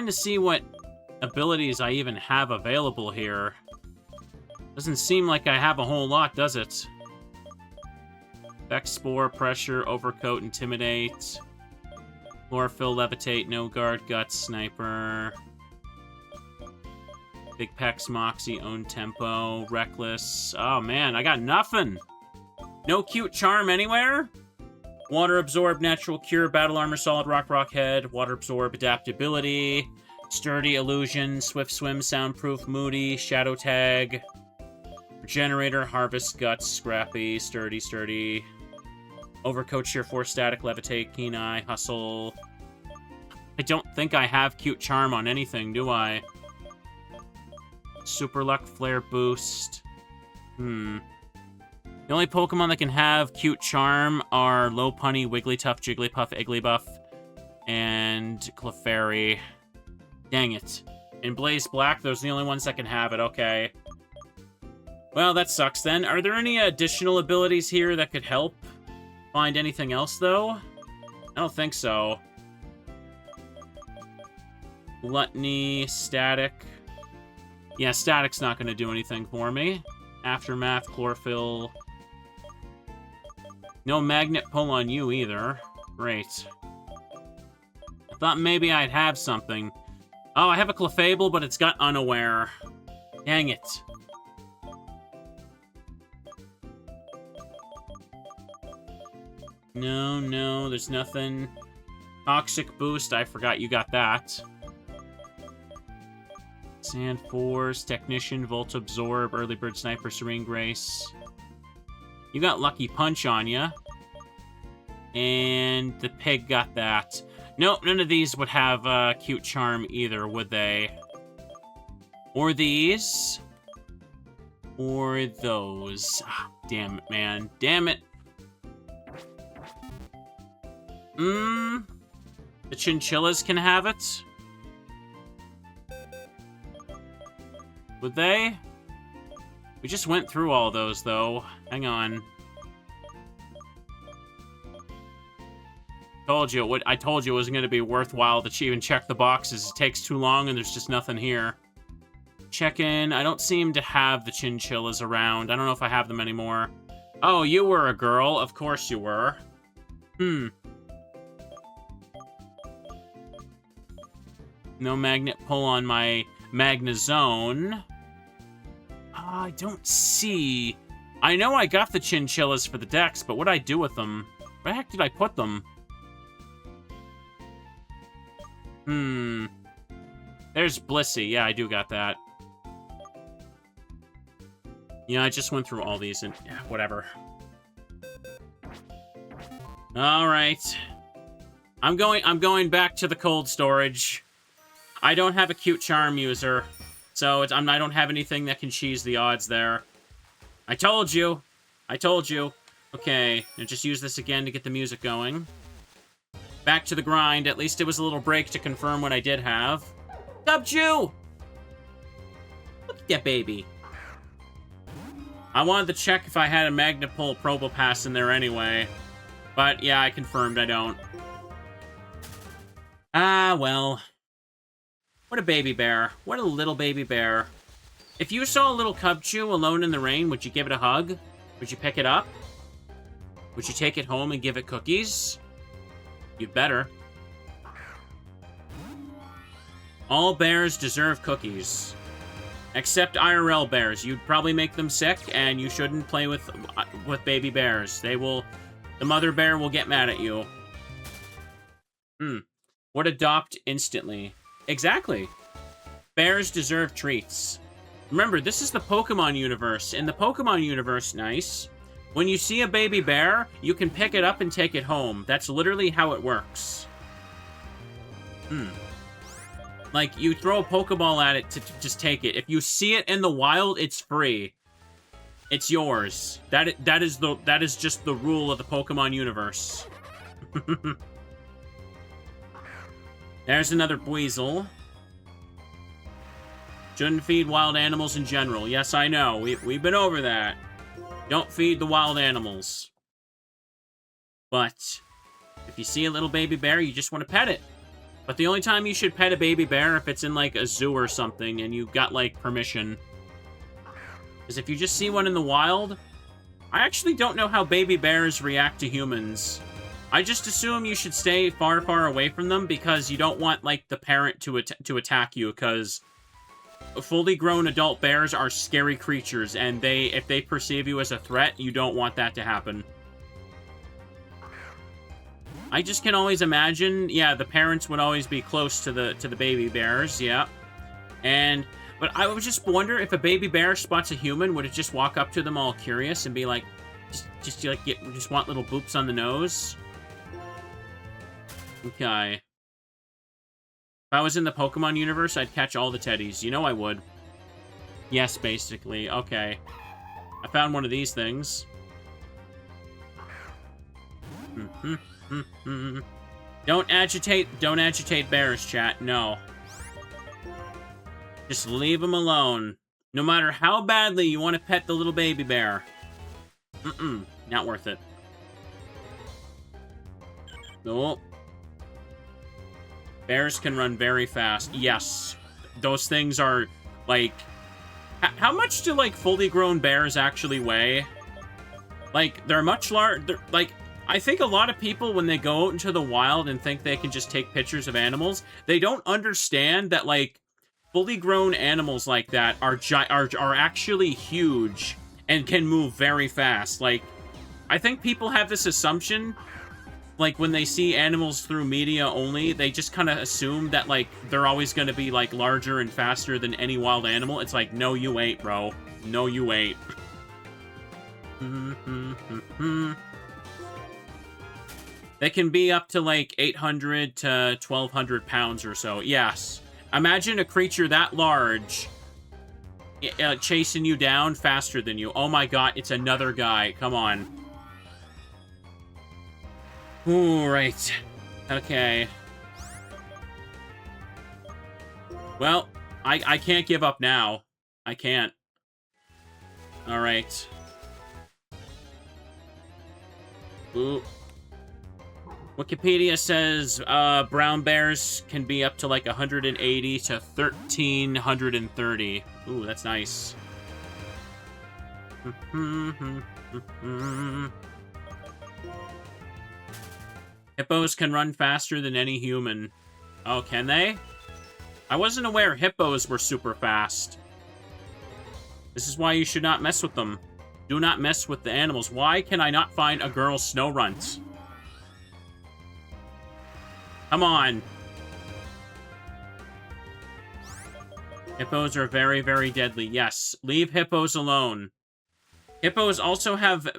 to see what abilities I even have available here. Doesn't seem like I have a whole lot, does it? Vex Spore, Pressure, Overcoat, Intimidate, Chlorophyll, Levitate, No Guard, Guts, Sniper, Big Pex, Moxie, Own Tempo, Reckless. Oh man, I got nothing! No Cute Charm anywhere? Water Absorb, Natural Cure, Battle Armor, Solid Rock, Rock Head, Water Absorb, Adaptability, Sturdy, Illusion, Swift Swim, Soundproof, Moody, Shadow Tag, Regenerator, Harvest, Guts, Scrappy, Sturdy, Overcoat, Sheer Force, Static, Levitate, Keen Eye, Hustle. I don't think I have Cute Charm on anything, do I? Super Luck, Flare Boost. The only Pokemon that can have Cute Charm are Lopunny, Wigglytuff, Jigglypuff, Igglybuff, and Clefairy. Dang it. In BlazeBlack, those are the only ones that can have it, okay. Well, that sucks then. Are there any additional abilities here that could help? Find anything else, though? I don't think so. Gluttony, Static. Yeah, Static's not going to do anything for me. Aftermath, Chlorophyll. No Magnet Pull on you either. Great. I thought maybe I'd have something. Oh, I have a Clefable, but it's got Unaware. Dang it. No, there's nothing. Toxic Boost, I forgot you got that. Sand Force, Technician, Volt Absorb, Early Bird Sniper, Serene Grace. You got Lucky Punch on ya. And the pig got that. Nope, none of these would have Cute Charm either, would they? Or these. Or those. Ah, damn it, man. Damn it. The Chinchillas can have it. Would they? We just went through all those, though. Hang on. I told you it wasn't going to be worthwhile to even check the boxes. It takes too long, and there's just nothing here. Check in. I don't seem to have the Chinchillas around. I don't know if I have them anymore. Oh, you were a girl. Of course you were. No Magnet Pull on my Magnezone. I don't see... I know I got the Chinchillas for the Dex, but what'd I do with them? Where the heck did I put them? There's Blissey. Yeah, I do got that. Yeah, I just went through all these and... yeah, whatever. Alright. I'm going back to the cold storage. I don't have a Cute Charm user, so I don't have anything that can cheese the odds there. I told you! I told you! Okay, now just use this again to get the music going. Back to the grind. At least it was a little break to confirm what I did have. Dubju! Look at that baby. I wanted to check if I had a Magnet Pull Probopass in there anyway. But yeah, I confirmed I don't. Ah, well. What a baby bear. What a little baby bear. If you saw a little Cubchoo alone in the rain, would you give it a hug? Would you pick it up? Would you take it home and give it cookies? You'd better. All bears deserve cookies. Except IRL bears. You'd probably make them sick, and you shouldn't play with baby bears. They will... The mother bear will get mad at you. Would adopt instantly. Exactly. Bears deserve treats. Remember, this is the Pokemon universe. In the Pokemon universe, nice. When you see a baby bear, you can pick it up and take it home. That's literally how it works. Like, you throw a Pokeball at it to just take it. If you see it in the wild, it's free. It's yours. That is just the rule of the Pokemon universe. There's another Buizel. Shouldn't feed wild animals in general. Yes, I know. We've been over that. Don't feed the wild animals. But if you see a little baby bear, you just want to pet it. But the only time you should pet a baby bear if it's in, like, a zoo or something and you've got, like, permission. Because if you just see one in the wild, I actually don't know how baby bears react to humans. I just assume you should stay far, far away from them because you don't want, like, the parent to attack you, because fully grown adult bears are scary creatures, and if they perceive you as a threat, you don't want that to happen. I just can always imagine, yeah, the parents would always be close to the baby bears, yeah. But I would just wonder if a baby bear spots a human, would it just walk up to them all curious and be like, just want little boops on the nose? Okay. If I was in the Pokemon universe, I'd catch all the teddies. You know I would. Yes, basically. Okay. I found one of these things. Don't agitate bears, chat. No. Just leave them alone. No matter how badly you want to pet the little baby bear. Not worth it. Nope. Bears can run very fast. Yes. Those things are, like... How much do, like, fully grown bears actually weigh? Like, they're much larger... Like, I think a lot of people, when they go out into the wild and think they can just take pictures of animals, they don't understand that, like, fully grown animals like that are actually huge and can move very fast. Like, I think people have this assumption, like, when they see animals through media only, they just kind of assume that, like, they're always going to be, like, larger and faster than any wild animal. It's like, no, you ain't, bro. No, you ain't. They can be up to, like, 800 to 1,200 pounds or so. Yes. Imagine a creature that large chasing you down faster than you. Oh my god, it's another guy. Come on. Ooh, right. Okay. Well, I can't give up now. I can't. Alright. Ooh. Wikipedia says brown bears can be up to like 180 to 1,330. Ooh, that's nice. Hippos can run faster than any human. Oh, can they? I wasn't aware hippos were super fast. This is why you should not mess with them. Do not mess with the animals. Why can I not find a girl snow runt? Come on. Hippos are very, very deadly. Yes, leave hippos alone. Hippos also have...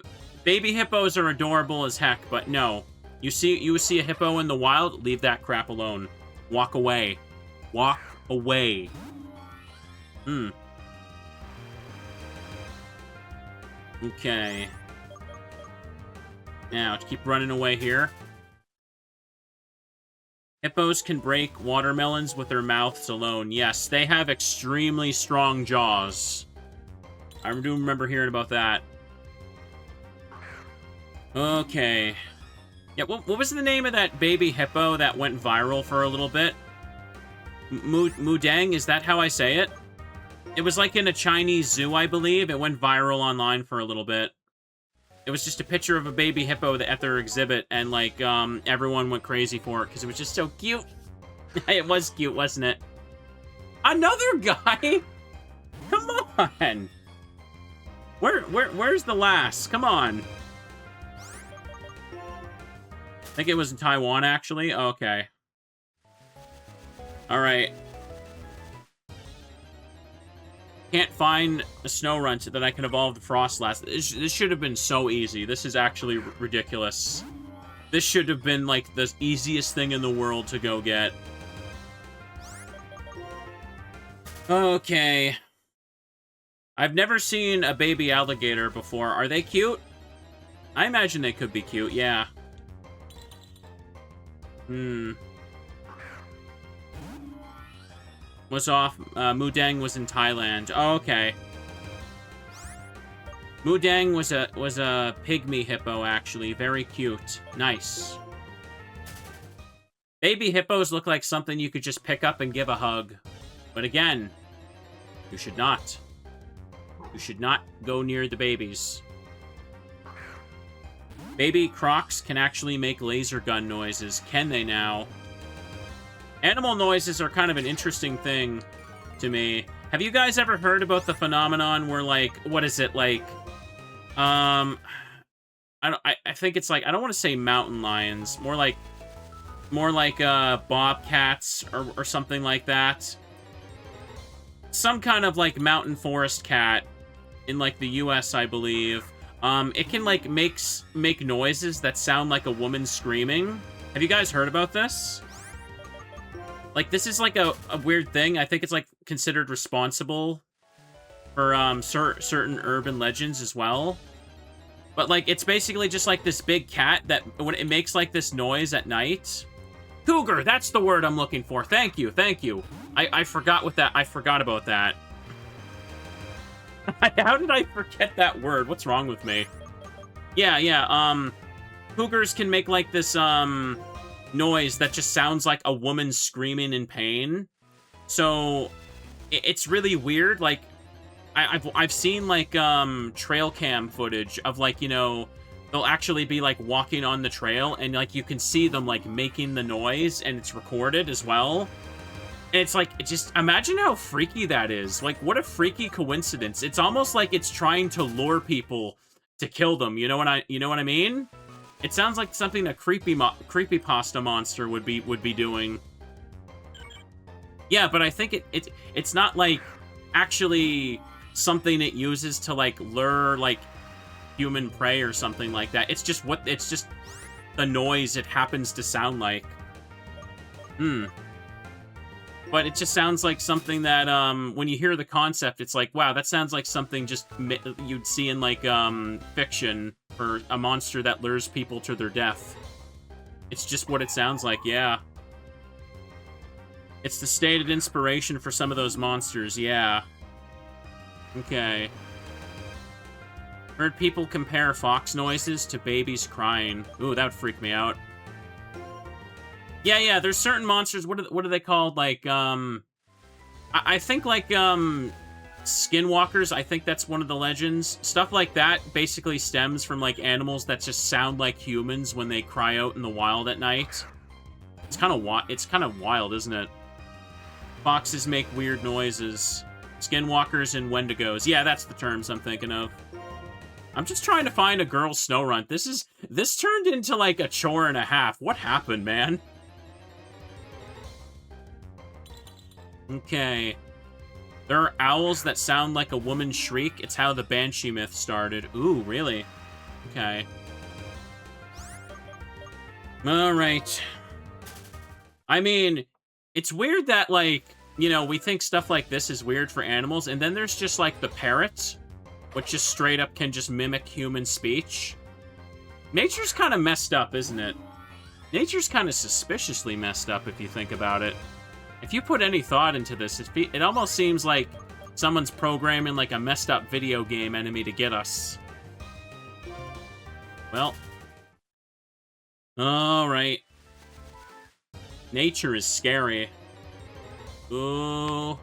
Baby hippos are adorable as heck, but no. You see a hippo in the wild, leave that crap alone. Walk away. Walk away. Okay. Now, to keep running away here. Hippos can break watermelons with their mouths alone. Yes, they have extremely strong jaws. I do remember hearing about that. Okay. Yeah, what was the name of that baby hippo that went viral for a little bit? Mudang, is that how I say it? It was like in a Chinese zoo, I believe. It went viral online for a little bit. It was just a picture of a baby hippo at their exhibit, and, like, everyone went crazy for it, because it was just so cute. It was cute, wasn't it? Another guy? Come on! Where's the last? Come on. I think it was in Taiwan, actually. Oh, okay. Alright. Can't find a snow runt that I can evolve the Frostlass. This should have been so easy. This is actually ridiculous. This should have been, like, the easiest thing in the world to go get. Okay. I've never seen a baby alligator before. Are they cute? I imagine they could be cute, yeah. Was off. Mudang was in Thailand. Oh, okay. Mudang was a pygmy hippo, actually. Very cute. Nice. Baby hippos look like something you could just pick up and give a hug. But again, you should not. You should not go near the babies. Baby crocs can actually make laser gun noises. Can they now? Animal noises are kind of an interesting thing to me. Have you guys ever heard about the phenomenon where, like, what is it, like, I think it's like, I don't want to say mountain lions, more like bobcats or something like that. Some kind of, like, mountain forest cat in, like, the US, I believe. It can, like, make noises that sound like a woman screaming. Have you guys heard about this? Like, this is, like, a weird thing. I think it's, like, considered responsible for, certain urban legends as well. But, like, it's basically just, like, this big cat that, when it makes, like, this noise at night. Cougar, that's the word I'm looking for. Thank you, thank you. I forgot I forgot about that. How did I forget that word? What's wrong with me? Yeah, cougars can make, like, this, noise that just sounds like a woman screaming in pain. So it's really weird. Like, I've seen, like, trail cam footage of, like, you know, they'll actually be, like, walking on the trail, and, like, you can see them, like, making the noise, and it's recorded as well. And it's like, just imagine how freaky that is. Like, what a freaky coincidence. It's almost like it's trying to lure people to kill them. You know what I mean? It sounds like something a creepypasta monster would be doing. Yeah, but I think it's not, like, actually something it uses to, like, lure, like, human prey or something like that. It's just the noise it happens to sound like. But it just sounds like something that, when you hear the concept, it's like, wow, that sounds like something just you'd see in, like, fiction, for a monster that lures people to their death. It's just what it sounds like, yeah. It's the stated inspiration for some of those monsters, yeah. Okay. Heard people compare fox noises to babies crying. Ooh, that would freak me out. Yeah, there's certain monsters, what are they called? Like, I think, like, skinwalkers, I think that's one of the legends. Stuff like that basically stems from, like, animals that just sound like humans when they cry out in the wild at night. It's kind of wild, isn't it? Foxes make weird noises. Skinwalkers and wendigos. Yeah, that's the terms I'm thinking of. I'm just trying to find a girl snow runt. This turned into, like, a chore and a half. What happened, man? Okay. There are owls that sound like a woman's shriek. It's how the Banshee myth started. Ooh, really? Okay. Alright. I mean, it's weird that, like, you know, we think stuff like this is weird for animals, and then there's just, like, the parrot, which just straight up can just mimic human speech. Nature's kind of messed up, isn't it? Nature's kind of suspiciously messed up, if you think about it. If you put any thought into this, it almost seems like someone's programming, like, a messed up video game enemy to get us. Well. Alright. Nature is scary. Ooh.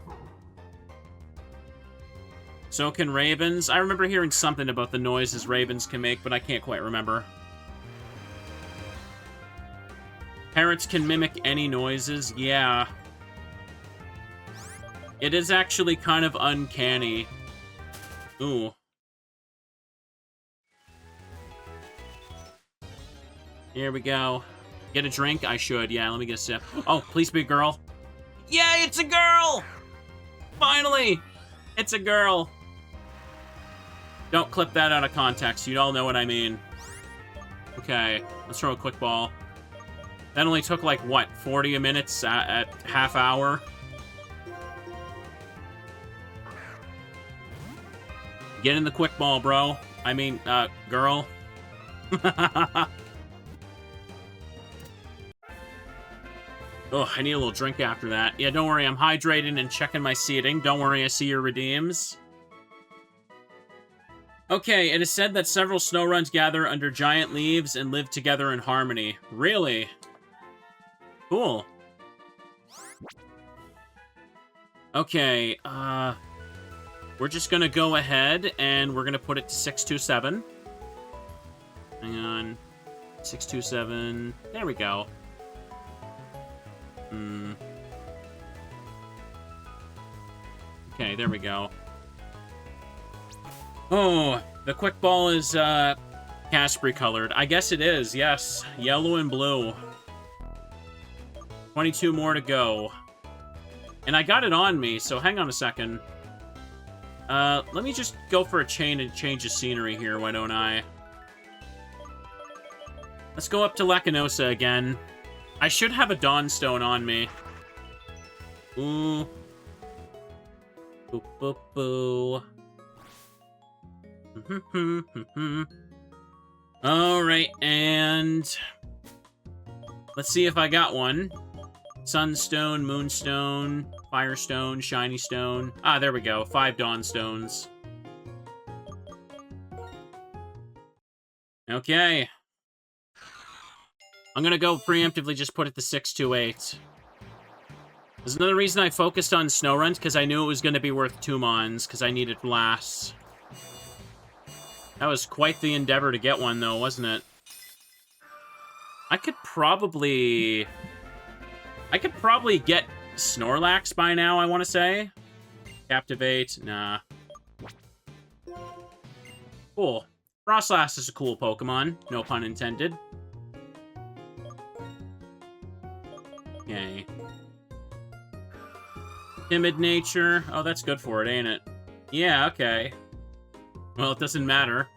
So can ravens. I remember hearing something about the noises ravens can make, but I can't quite remember. Parrots can mimic any noises. Yeah. It is actually kind of uncanny. Ooh. Here we go. Get a drink? I should. Yeah, let me get a sip. Oh, please be a girl. Yeah, it's a girl! Finally! It's a girl. Don't clip that out of context. You all know what I mean. Okay, let's throw a quick ball. That only took, like, what, 40 minutes at half hour? Get in the quick ball, bro. I mean, girl. Oh, I need a little drink after that. Yeah, don't worry, I'm hydrating and checking my seating. Don't worry, I see your redeems. Okay, it is said that several snow runs gather under giant leaves and live together in harmony. Really? Cool. Okay, we're just gonna go ahead and we're gonna put it to 627. Hang on. 627. There we go. Okay, there we go. Oh, the quick ball is, Casper colored. I guess it is, yes. Yellow and blue. 22 more to go. And I got it on me, so hang on a second. Let me just go for a change of scenery here, why don't I? Let's go up to Lacanosa again. I should have a Dawnstone on me. Ooh. Boo, boo, boo. Alright, and... let's see if I got one. Sunstone, Moonstone, Firestone, Shiny Stone. Ah, there we go. 5 Dawnstones. Okay. I'm gonna go preemptively just put it to 628. There's another reason I focused on snow runs, because I knew it was going to be worth 2 mons, because I needed blasts. That was quite the endeavor to get one, though, wasn't it? I could probably get Snorlax by now, I want to say. Captivate, nah. Cool. Frostlass is a cool Pokemon, no pun intended. Okay. Timid nature. Oh, that's good for it, ain't it? Yeah, okay. Well, it doesn't matter.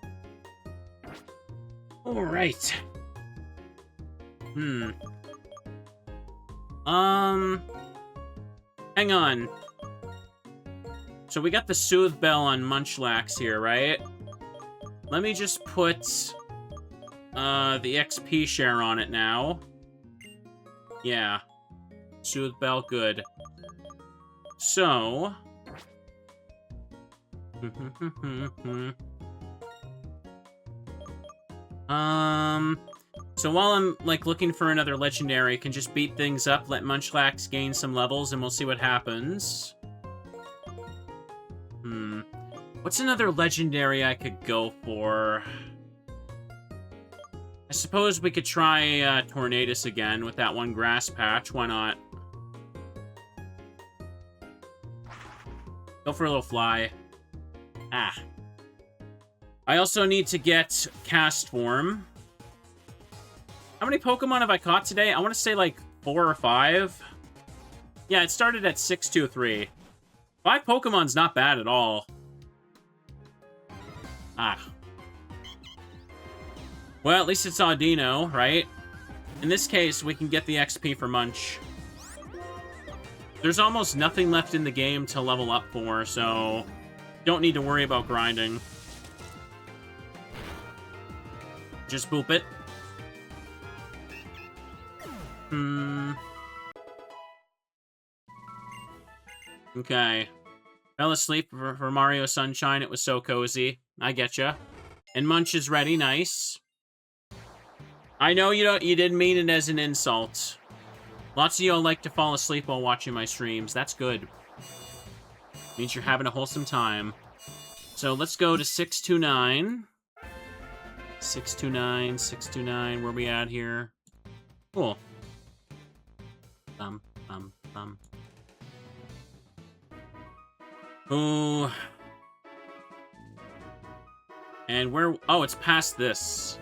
Alright. Hang on. So we got the Soothe Bell on Munchlax here, right? Let me just put the XP share on it now. Yeah. Soothe Bell, good. So... so while I'm, like, looking for another legendary, I can just beat things up, let Munchlax gain some levels, and we'll see what happens. What's another legendary I could go for? I suppose we could try, Tornadus again with that one grass patch. Why not? Go for a little fly. Ah. I also need to get Cast Form. How many Pokemon have I caught today? I want to say like 4 or 5. Yeah, it started at 623. 5 Pokemon's not bad at all. Ah. Well, at least it's Audino, right? In this case, we can get the XP for Munch. There's almost nothing left in the game to level up for, so don't need to worry about grinding. Just boop it. Okay. Fell asleep for Mario Sunshine. It was so cozy. I getcha. And Munch is ready. Nice. I know you didn't mean it as an insult. Lots of y'all like to fall asleep while watching my streams. That's good. Means you're having a wholesome time. So let's go to 629. 629, 629. Where we at here? Cool. Thumb. Ooh. And where... Oh, it's past this.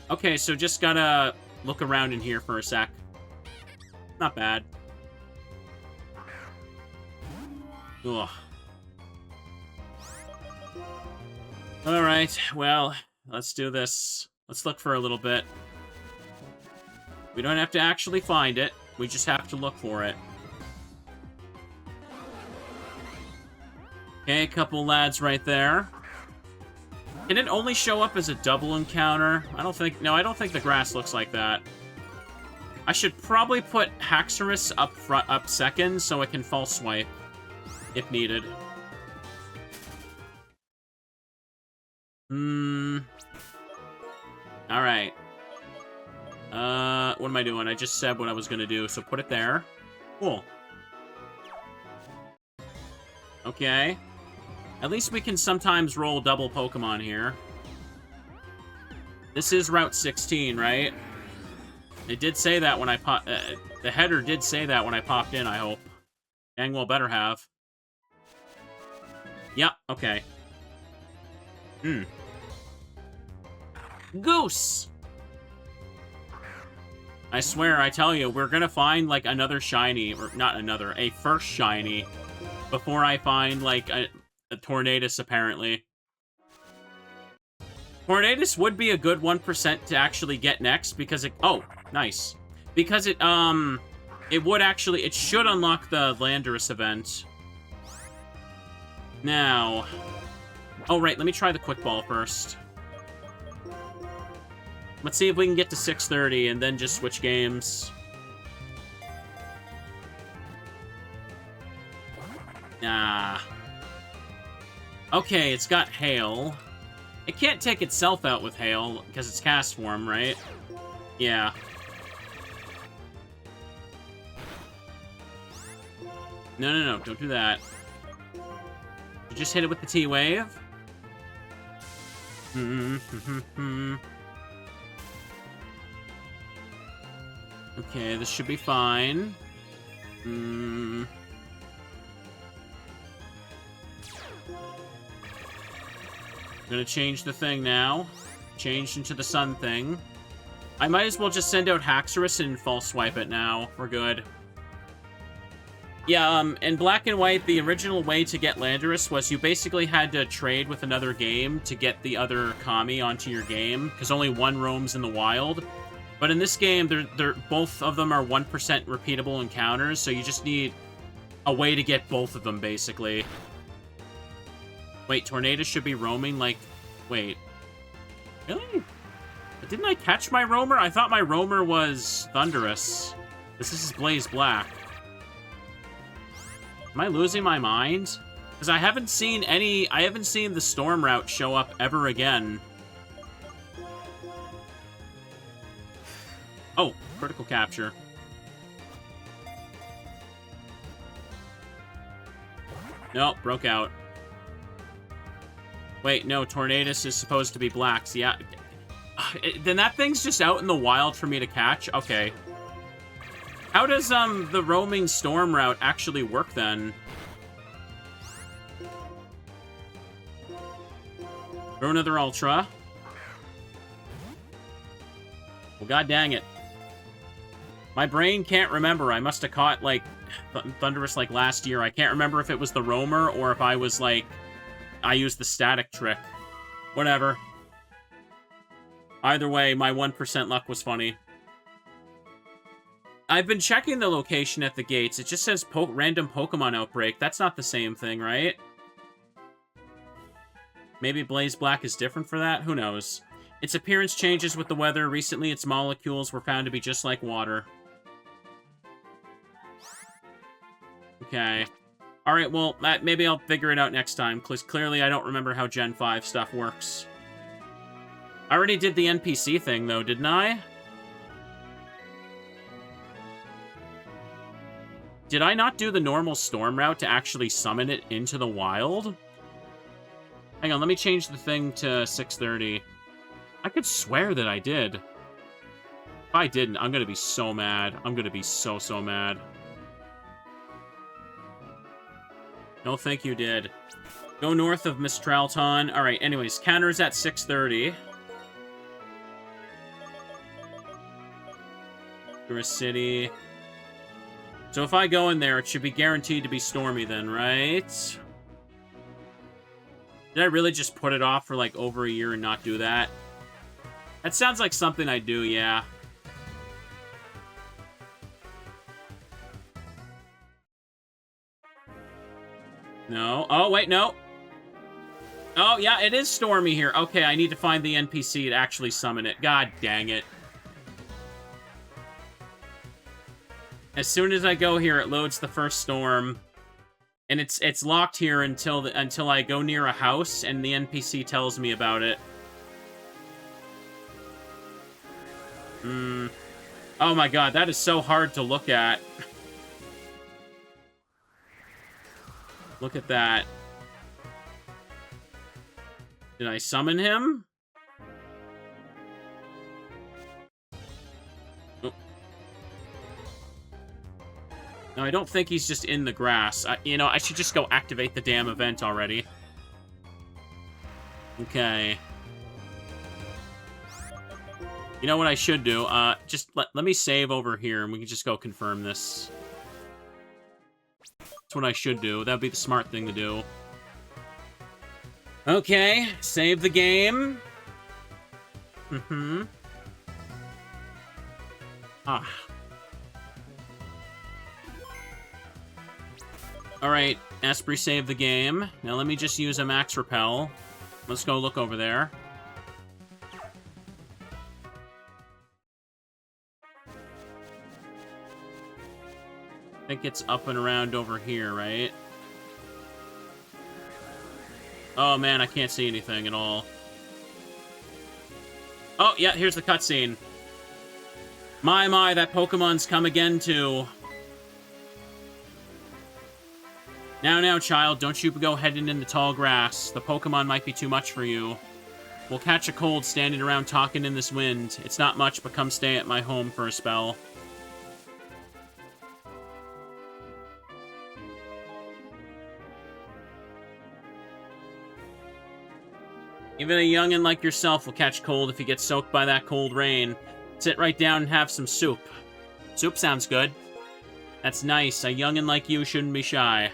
Okay, so just gotta look around in here for a sec. Not bad. Ugh. Alright, well, let's do this. Let's look for a little bit. We don't have to actually find it. We just have to look for it. Okay, a couple lads right there. Can it only show up as a double encounter? I don't think the grass looks like that. I should probably put Haxorus up second so it can false swipe if needed. Alright. What am I doing? I just said what I was gonna do, so put it there. Cool. Okay. At least we can sometimes roll double Pokemon here. This is Route 16, right? It did say that when I the header did say that when I popped in, I hope. Dang well better have. Yep, okay. Goose! I swear, I tell you, we're gonna find, like, another shiny, or not another, a first shiny, before I find, like, a Tornadus, apparently. Tornadus would be a good 1% to actually get next, because it... Oh, nice. Because it would actually... It should unlock the Landorus event. Now... Oh, right, let me try the Quick Ball first. Let's see if we can get to 630 and then just switch games. Nah. Okay, it's got Hail. It can't take itself out with Hail, because it's Cast Form, right? Yeah. No, don't do that. You just hit it with the T-Wave? Okay, this should be fine. I'm gonna change the thing now. Changed into the sun thing. I might as well just send out Haxorus and false swipe it now. We're good. Yeah, in Black and White, the original way to get Landorus was you basically had to trade with another game to get the other Kami onto your game, because only one roams in the wild. But in this game, they're both of them are 1% repeatable encounters, so you just need a way to get both of them, basically. Wait, Tornadus should be roaming, like... Wait. Really? But didn't I catch my roamer? I thought my roamer was Thundurus. This is BlazeBlack. Am I losing my mind? Because I haven't seen the Storm route show up ever again. Oh, critical capture. Nope, broke out. Wait, no, Tornadus is supposed to be black. So yeah. Then that thing's just out in the wild for me to catch? Okay. How does, the roaming Storm route actually work, then? Throw another Ultra. Well, god dang it. My brain can't remember. I must have caught, like, Thundurus, like, last year. I can't remember if it was the roamer or if I was, like... I used the static trick. Whatever. Either way, my 1% luck was funny. I've been checking the location at the gates. It just says random Pokemon outbreak. That's not the same thing, right? Maybe BlazeBlack is different for that? Who knows? Its appearance changes with the weather. Recently, its molecules were found to be just like water. Okay. Alright, well, maybe I'll figure it out next time, because clearly I don't remember how Gen 5 stuff works. I already did the NPC thing, though, didn't I? Did I not do the normal storm route to actually summon it into the wild? Hang on, let me change the thing to 6:30. I could swear that I did. If I didn't, I'm gonna be so mad. I'm gonna be so mad. No, think you did. Go north of Mistralton. Alright, anyways, counter's at 6:30. Through a city. So if I go in there, it should be guaranteed to be stormy then, right? Did I really just put it off for like over a year and not do that? That sounds like something I'd do, yeah. No. Oh, wait, no. Oh, yeah, it is stormy here. Okay, I need to find the NPC to actually summon it. God dang it. As soon as I go here, it loads the first storm. And it's locked here until I go near a house and the NPC tells me about it. Oh my god, that is so hard to look at. Look at that. Did I summon him? Oh. No, I don't think he's just in the grass. You know, I should just go activate the damn event already. Okay. You know what I should do? Just let me save over here, and we can just go confirm this. That's what I should do. That'd be the smart thing to do. Okay, save the game. Ah. Alright, Esprit saved the game. Now let me just use a max repel. Let's go look over there. I think it's up and around over here, right? Oh man, I can't see anything at all. Oh, yeah, here's the cutscene. My, that Pokemon's come again, too. Now, child, don't you go heading in the tall grass. The Pokemon might be too much for you. We'll catch a cold standing around talking in this wind. It's not much, but come stay at my home for a spell. Even a youngin' like yourself will catch cold if you get soaked by that cold rain. Sit right down and have some soup. Soup sounds good. That's nice. A youngin' like you shouldn't be shy.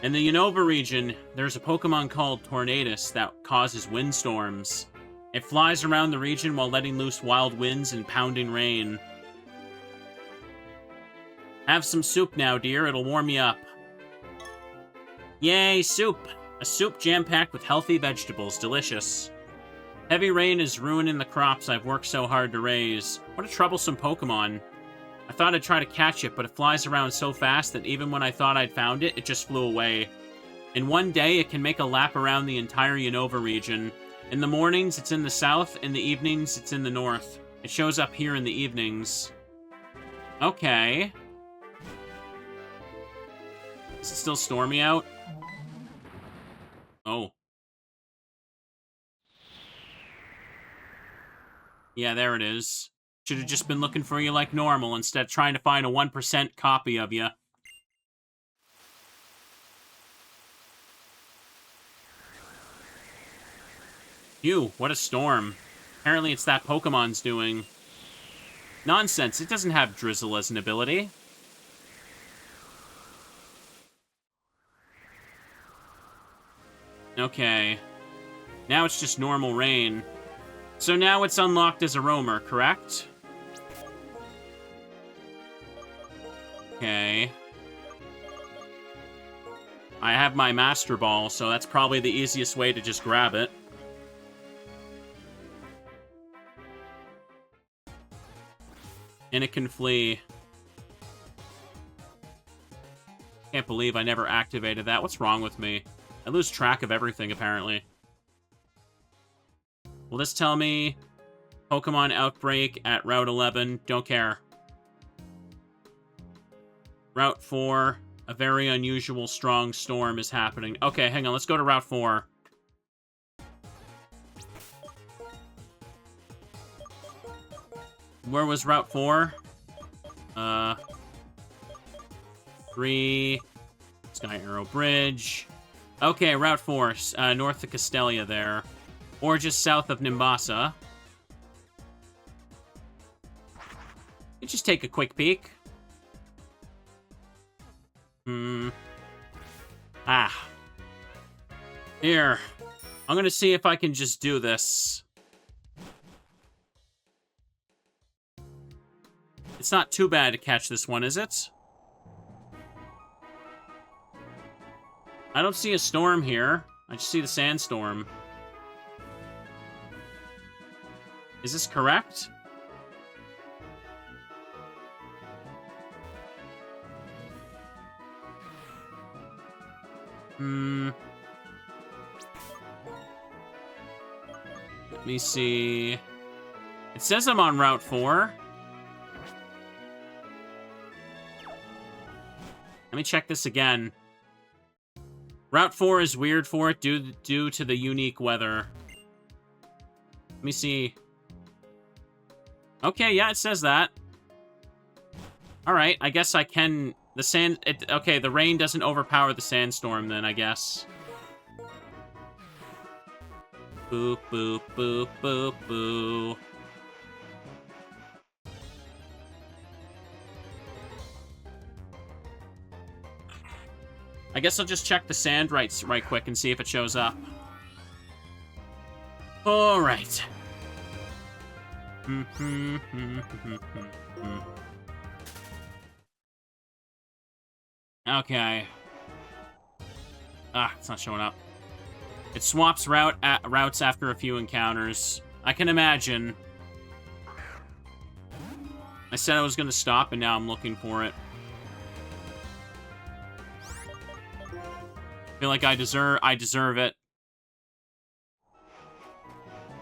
In the Unova region, there's a Pokemon called Tornadus that causes windstorms. It flies around the region while letting loose wild winds and pounding rain. Have some soup now, dear. It'll warm you up. Yay, soup! A soup jam-packed with healthy vegetables. Delicious. Heavy rain is ruining the crops I've worked so hard to raise. What a troublesome Pokemon. I thought I'd try to catch it, but it flies around so fast that even when I thought I'd found it, it just flew away. In one day, it can make a lap around the entire Unova region. In the mornings, it's in the south. In the evenings, it's in the north. It shows up here in the evenings. Okay. Is it still stormy out? Oh. Yeah, there it is. Should have just been looking for you like normal instead of trying to find a 1% copy of you. Phew, what a storm. Apparently it's that Pokemon's doing. Nonsense, it doesn't have Drizzle as an ability. Okay. Now it's just normal rain. So now it's unlocked as a roamer, correct? Okay. I have my Master Ball, so that's probably the easiest way to just grab it. And it can flee. Can't believe I never activated that. What's wrong with me? I lose track of everything, apparently. Will this tell me Pokemon outbreak at Route 11? Don't care. Route 4, a very unusual strong storm is happening. Okay, hang on, let's go to Route 4. Where was Route 4? 3... Sky Arrow Bridge. Okay, Route 4, north of Castelia there. Or just south of Nimbasa. You just take a quick peek. Here. I'm gonna see if I can just do this. It's not too bad to catch this one, is it? I don't see a storm here. I just see the sandstorm. Is this correct? Let me see. It says I'm on Route 4. Let me check this again. Route 4 is weird for it due to the unique weather. Let me see. Okay, yeah, it says that. Alright, I guess I can... Okay, the rain doesn't overpower the sandstorm then, I guess. Boop, boop, boop, boop, boo. I guess I'll just check the sand right quick and see if it shows up. Alright. Okay. It's not showing up. It swaps routes after a few encounters. I can imagine. I said I was going to stop, and now I'm looking for it. I feel like I deserve it.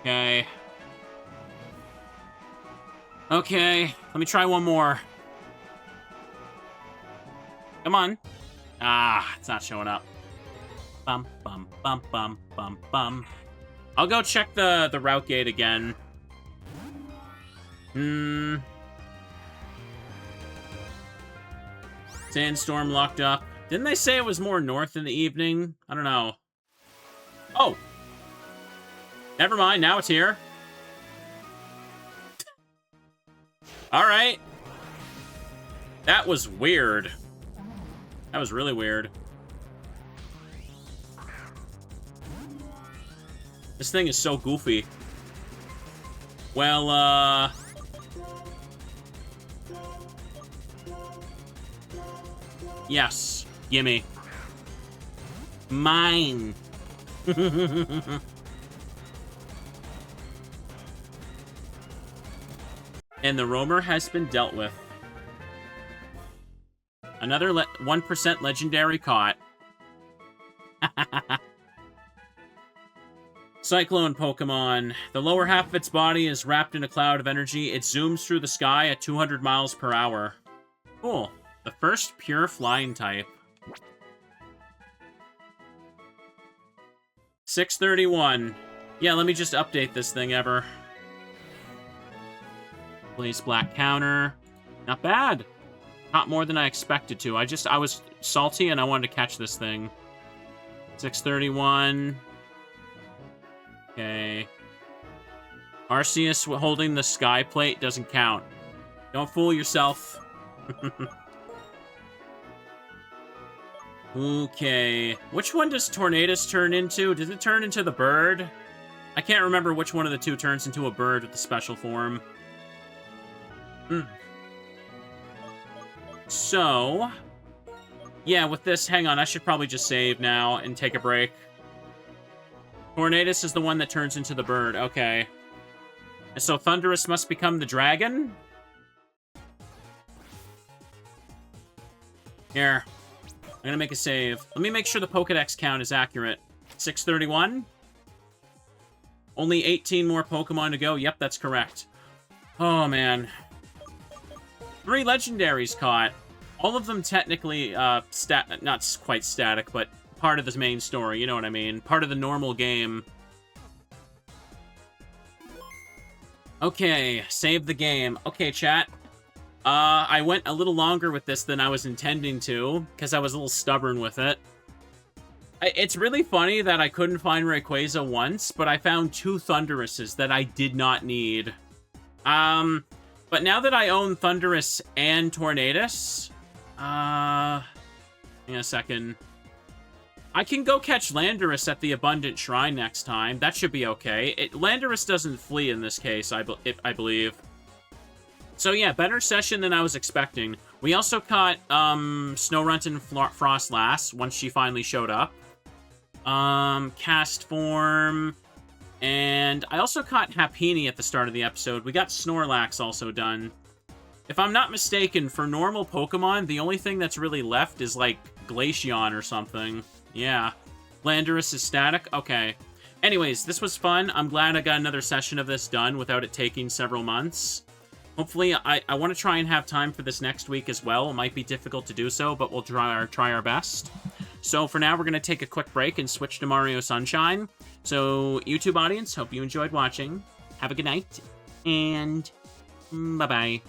Okay. Okay, let me try one more. Come on. It's not showing up. Bum, bum, bum, bum, bum, bum. I'll go check the route gate again. Sandstorm locked up. Didn't they say it was more north in the evening? I don't know. Oh! Never mind, now it's here. Alright. That was weird. That was really weird. This thing is so goofy. Well, yes. Gimme. Mine. And the roamer has been dealt with. Another 1% legendary caught. Cyclone Pokemon. The lower half of its body is wrapped in a cloud of energy. It zooms through the sky at 200 miles per hour. Cool. The first pure flying type. 631. Yeah, let me just update this thing ever. BlazeBlack counter. Not bad. Not more than I expected to. I was salty and I wanted to catch this thing. 631. Okay. Arceus holding the sky plate doesn't count. Don't fool yourself. Okay. Which one does Tornadus turn into? Does it turn into the bird? I can't remember which one of the two turns into a bird with the special form. So, yeah, with this, hang on, I should probably just save now and take a break. Tornadus is the one that turns into the bird, okay. So Thundurus must become the dragon? Here. I'm gonna make a save. Let me make sure the Pokedex count is accurate. 631? Only 18 more Pokemon to go. Yep, that's correct. Oh, man. 3 legendaries caught. All of them technically, not quite static, but part of the main story, you know what I mean? Part of the normal game. Okay, save the game. Okay, chat. I went a little longer with this than I was intending to, because I was a little stubborn with it. It's really funny that I couldn't find Rayquaza once, but I found 2 Thunderuses that I did not need. But now that I own Thundurus and Tornadus, hang on a second. I can go catch Landorus at the Abundant Shrine next time. That should be okay. Landorus doesn't flee in this case, I believe. So yeah, better session than I was expecting. We also caught Snorunt and Frostlass once she finally showed up. Cast Form. And I also caught Happiny at the start of the episode. We got Snorlax also done. If I'm not mistaken, for normal Pokemon, the only thing that's really left is, like, Glaceon or something. Yeah. Landorus is static? Okay. Anyways, this was fun. I'm glad I got another session of this done without it taking several months. Hopefully, I want to try and have time for this next week as well. It might be difficult to do so, but we'll try our best. So for now, we're going to take a quick break and switch to Mario Sunshine. So, YouTube audience, hope you enjoyed watching. Have a good night, and bye-bye.